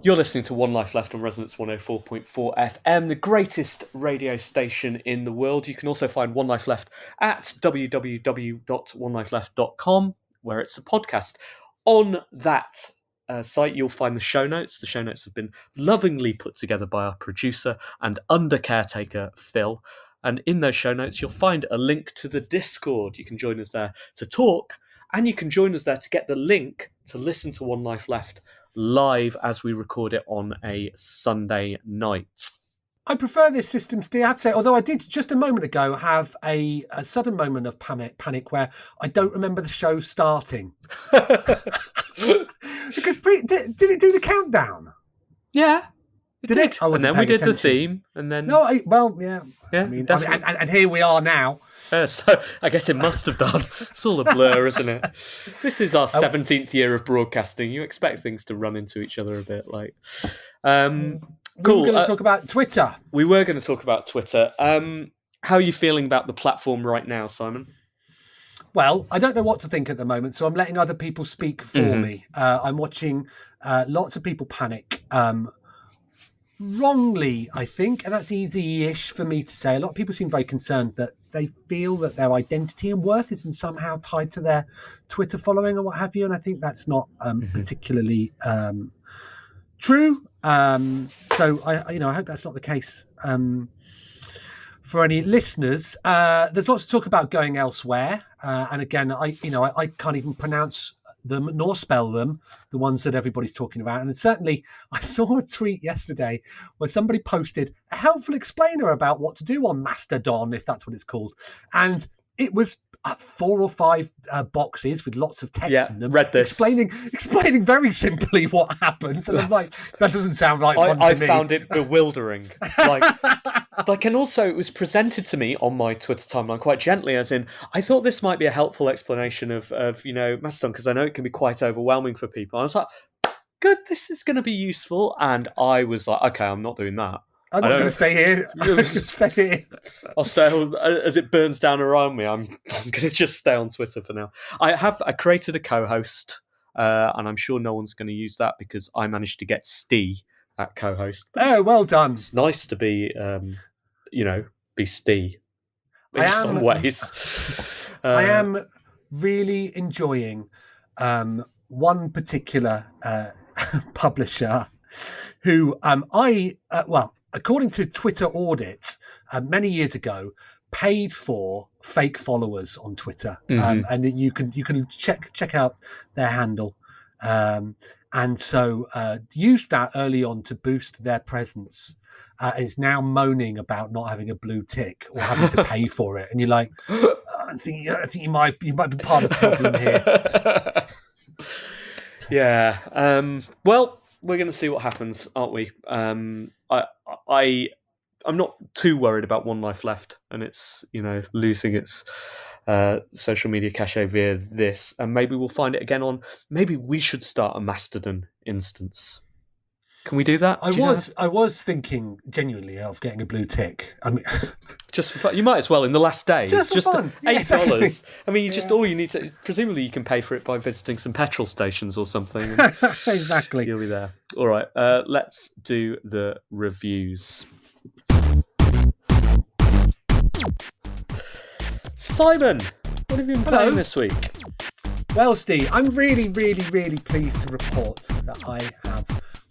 You're listening to One Life Left on Resonance 104.4 FM, the greatest radio station in the world. You can also find One Life Left at www.onelifeleft.com, where it's a podcast. On that site, you'll find the show notes. The show notes have been lovingly put together by our producer and under caretaker, Phil. And in those show notes, you'll find a link to the Discord. You can join us there to talk, and you can join us there to get the link to listen to One Life Left live as we record it on a Sunday night. I prefer this system, Steve, I have to say, although I did just a moment ago have a sudden moment of panic where I don't remember the show starting. Because did it do the countdown? Yeah, it did. And then we did the theme, and then yeah. I mean, and here we are now. So I guess it must have done. It's all a blur, isn't it? This is our 17th year of broadcasting. You expect things to run into each other a bit, like. Cool. We were going to talk about Twitter. We were going to talk about Twitter. How are you feeling about the platform right now, Simon? Well, I don't know what to think at the moment, so I'm letting other people speak for me. I'm watching lots of people panic. Wrongly, I think, and that's easy-ish for me to say. A lot of people seem very concerned that they feel that their identity and worth isn't somehow tied to their Twitter following or what have you, and I think that's not particularly true. So I hope that's not the case. For any listeners, there's lots of talk about going elsewhere, and again, I can't even pronounce them nor spell them, the ones that everybody's talking about. And certainly I saw a tweet yesterday where somebody posted a helpful explainer about what to do on Mastodon, if that's what it's called, and it was 4 or 5 boxes with lots of text in them. Read this. Explaining very simply what happens. And I'm like, that doesn't sound like fun to me. I found it bewildering. And also it was presented to me on my Twitter timeline quite gently, as in, I thought this might be a helpful explanation of Mastodon, because I know it can be quite overwhelming for people. And I was like, good, this is going to be useful. And I was like, okay, I'm not doing that. I'm not going to stay here. Stay here. I'll stay as it burns down around me. I'm going to just stay on Twitter for now. I created a co-host, and I'm sure no one's going to use that because I managed to get Stee at co-host. Oh, well done. It's nice to be, be Stee in some ways. I am really enjoying one particular publisher who according to Twitter audit, many years ago, paid for fake followers on Twitter, and you can check out their handle, and so used that early on to boost their presence. Is now moaning about not having a blue tick or having to pay for it, and you're like, I think you might be part of the problem here. Yeah. Well, we're going to see what happens, aren't we? I'm not too worried about One Life Left and it's losing its social media cachet via this, and maybe we'll find it again on. Maybe we should start a Mastodon instance. Can we do that? I was thinking genuinely of getting a blue tick. I mean, just for fun. You might as well in the last day. Just it's just fun. $8. Exactly. I mean, all you need to. Presumably, you can pay for it by visiting some petrol stations or something. Exactly. You'll be there. All right. Let's do the reviews. Simon, what have you been playing this week? Well, Steve, I'm really, really, really pleased to report that I have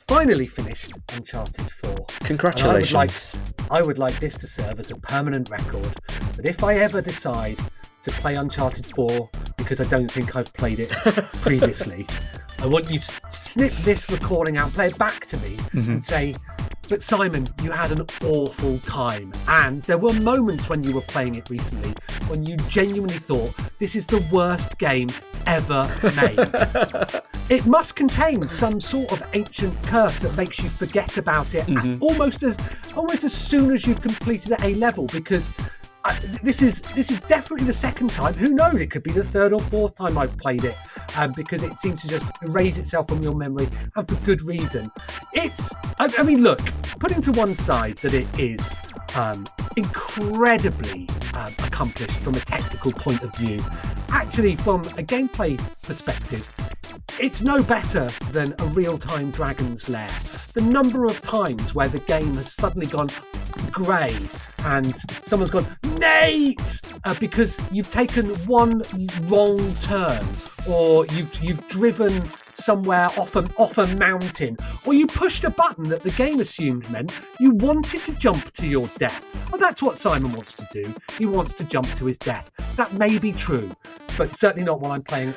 finally finished Uncharted 4. Congratulations. I would like this to serve as a permanent record that if I ever decide to play Uncharted 4, because I don't think I've played it previously, I want you to snip this recording out, play it back to me and say, but Simon, you had an awful time. And there were moments when you were playing it recently when you genuinely thought, this is the worst game ever made. it must contain some sort of ancient curse that makes you forget about it almost as soon as you've completed a level, because this is definitely the second time. Who knows? It could be the third or fourth time I've played it, because it seems to just erase itself from your memory, and for good reason. I mean, look, putting to one side that it is incredibly accomplished from a technical point of view. Actually, from a gameplay perspective, it's no better than a real-time Dragon's Lair. The number of times where the game has suddenly gone grey and someone's gone, Nate! Because you've taken one wrong turn, or you've driven somewhere off a mountain, or you pushed a button that the game assumed meant you wanted to jump to your death. Well, that's what Simon wants to do. He wants to jump to his death. That may be true, but certainly not while I'm playing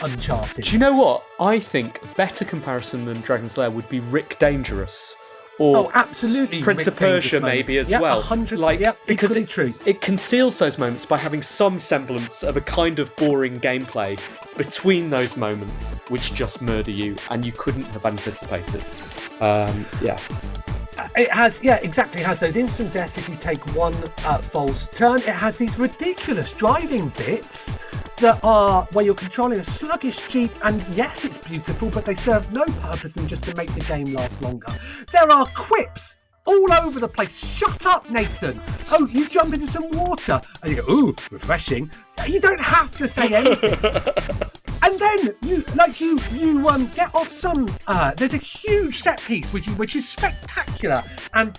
Uncharted. Do you know what? I think a better comparison than Dragon's Lair would be Rick Dangerous. Or absolutely, Prince of Persia maybe as well. 100, because true. It conceals those moments by having some semblance of a kind of boring gameplay between those moments, which just murder you, and you couldn't have anticipated. It has, exactly. It has those instant deaths if you take one false turn. It has these ridiculous driving bits that are where you're controlling a sluggish Jeep, and yes, it's beautiful, but they serve no purpose than just to make the game last longer. There are quips all over the place. Shut up, Nathan. Oh, you jump into some water and you go, ooh, refreshing. You don't have to say anything. And then you get off some. There's a huge set piece which is spectacular and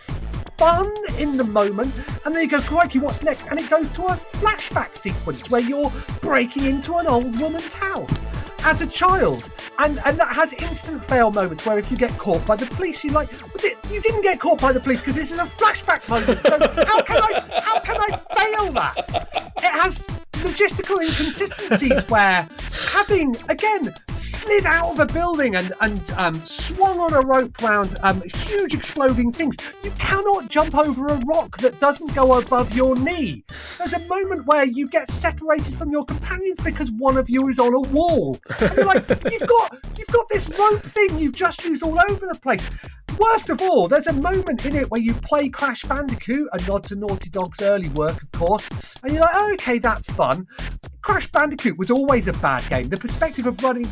fun in the moment, and then you go, crikey, what's next? And it goes to a flashback sequence where you're breaking into an old woman's house as a child, and that has instant fail moments where if you get caught by the police, you're like, you didn't get caught by the police because this is a flashback moment. So how can I fail that? It has logistical inconsistencies where having again slid out of a building and swung on a rope round huge exploding things, you cannot jump over a rock that doesn't go above your knee. There's a moment where you get separated from your companions because one of you is on a wall. And you're like, you've got this rope thing you've just used all over the place. Worst of all, there's a moment in it where you play Crash Bandicoot, a nod to Naughty Dog's early work, of course, and you're like, oh, okay, that's fun. Crash Bandicoot was always a bad game. The perspective of running,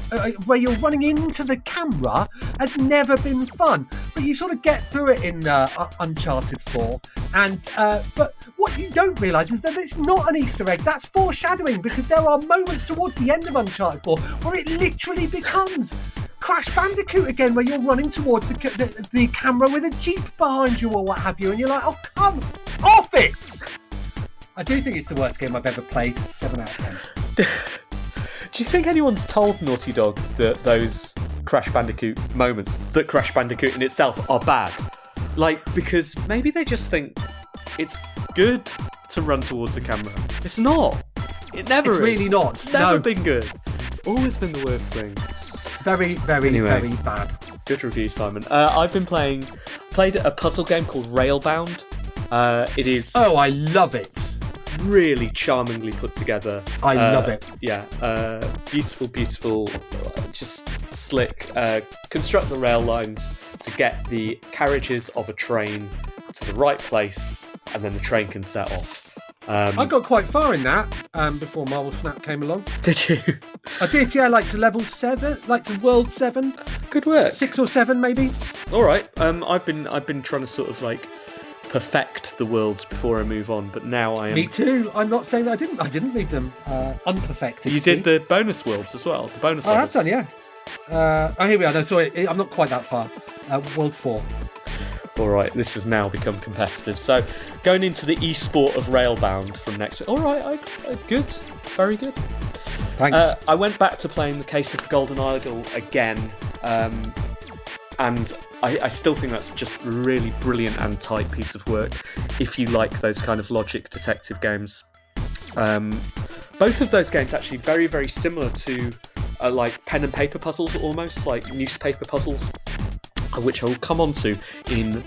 where you're running into the camera, has never been fun. But you sort of get through it in Uncharted 4. But what you don't realise is that it's not an Easter egg. That's foreshadowing, because there are moments towards the end of Uncharted 4 where it literally becomes Crash Bandicoot again, where you're running towards the camera with a Jeep behind you or what have you, and you're like, oh, come off it! I do think it's the worst game I've ever played. 7 out of 10. Do you think anyone's told Naughty Dog that those Crash Bandicoot moments, that Crash Bandicoot in itself, are bad? Because maybe they just think it's good to run towards the camera. It's not. It never is. It's really not. It's never been good. It's always been the worst thing. Very, very, very bad. Good review, Simon. I've been played a puzzle game called Railbound. It is... Oh, I love it. Really charmingly put together. I love it. Yeah, beautiful, just slick. Construct the rail lines to get the carriages of a train to the right place, and then the train can set off. I got quite far in that before Marvel Snap came along. Did you? I did, yeah, like to level 7, like to world 7. Good work. 6 or 7 maybe. All right. I've been trying to sort of perfect the worlds before I move on, but now I am. Me too. I'm not saying that I didn't leave them unperfected. You did the bonus worlds as well. The bonus. I have done, yeah. Here we are. No, sorry, I'm not quite that far. World 4. All right, this has now become competitive. So, going into the esport of Railbound from next week. All right, good, very good. Thanks. I went back to playing The Case of the Golden Idol again, and I still think that's just a really brilliant and tight piece of work if you like those kind of logic detective games. Both of those games actually very, very similar to like pen and paper puzzles, almost like newspaper puzzles, which I will come on to in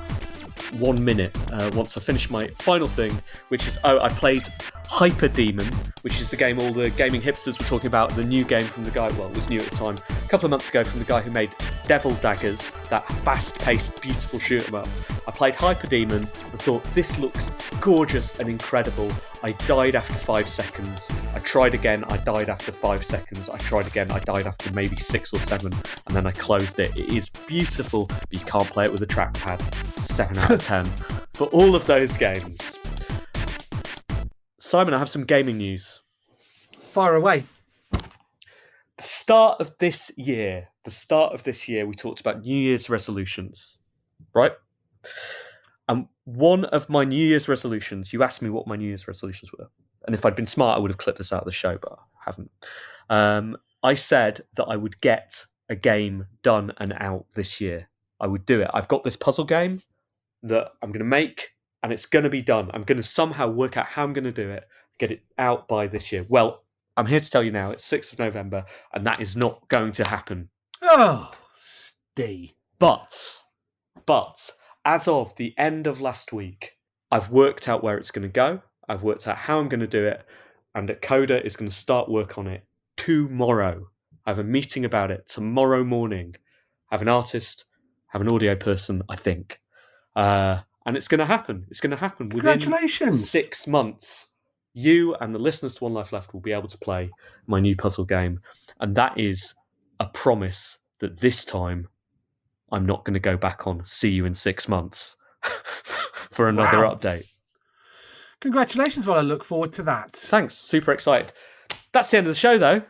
1 minute once I finish my final thing, which is I played Hyper Demon, which is the game all the gaming hipsters were talking about, the new game from the guy, well, it was new at the time, a couple of months ago, from the guy who made Devil Daggers, that fast-paced, beautiful shoot 'em up. I played Hyper Demon and thought, this looks gorgeous and incredible. I died after 5 seconds. I tried again, I died after 5 seconds. I tried again, I died after maybe 6 or 7, and then I closed it. It is beautiful, but you can't play it with a trackpad. 7 out of 10 for all of those games. Simon, I have some gaming news. Fire away. The start of this year, we talked about New Year's resolutions, right? And one of my New Year's resolutions, you asked me what my New Year's resolutions were. And if I'd been smart, I would have clipped this out of the show, but I haven't. I said that I would get a game done and out this year. I would do it. I've got this puzzle game that I'm going to make, and it's going to be done. I'm going to somehow work out how I'm going to do it, get it out by this year. Well, I'm here to tell you now, it's 6th of November, and that is not going to happen. Oh, Steve. But, as of the end of last week, I've worked out where it's going to go. I've worked out how I'm going to do it, and Coda is going to start work on it tomorrow. I have a meeting about it tomorrow morning. I have an artist, I have an audio person, I think. And it's going to happen. It's going to happen within Congratulations. 6 months. You and the listeners to One Life Left will be able to play my new puzzle game. And that is a promise that this time I'm not going to go back on See You in 6 months for another update. Congratulations. Well, I look forward to that. Thanks. Super excited. That's the end of the show, though.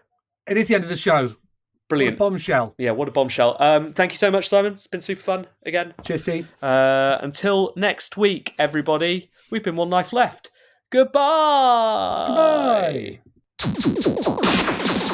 It is the end of the show. Brilliant. What a bombshell. Yeah, what a bombshell. Thank you so much, Simon. It's been super fun again. Cheers, Steve. Until next week, everybody, we've been One Life Left. Goodbye. Goodbye.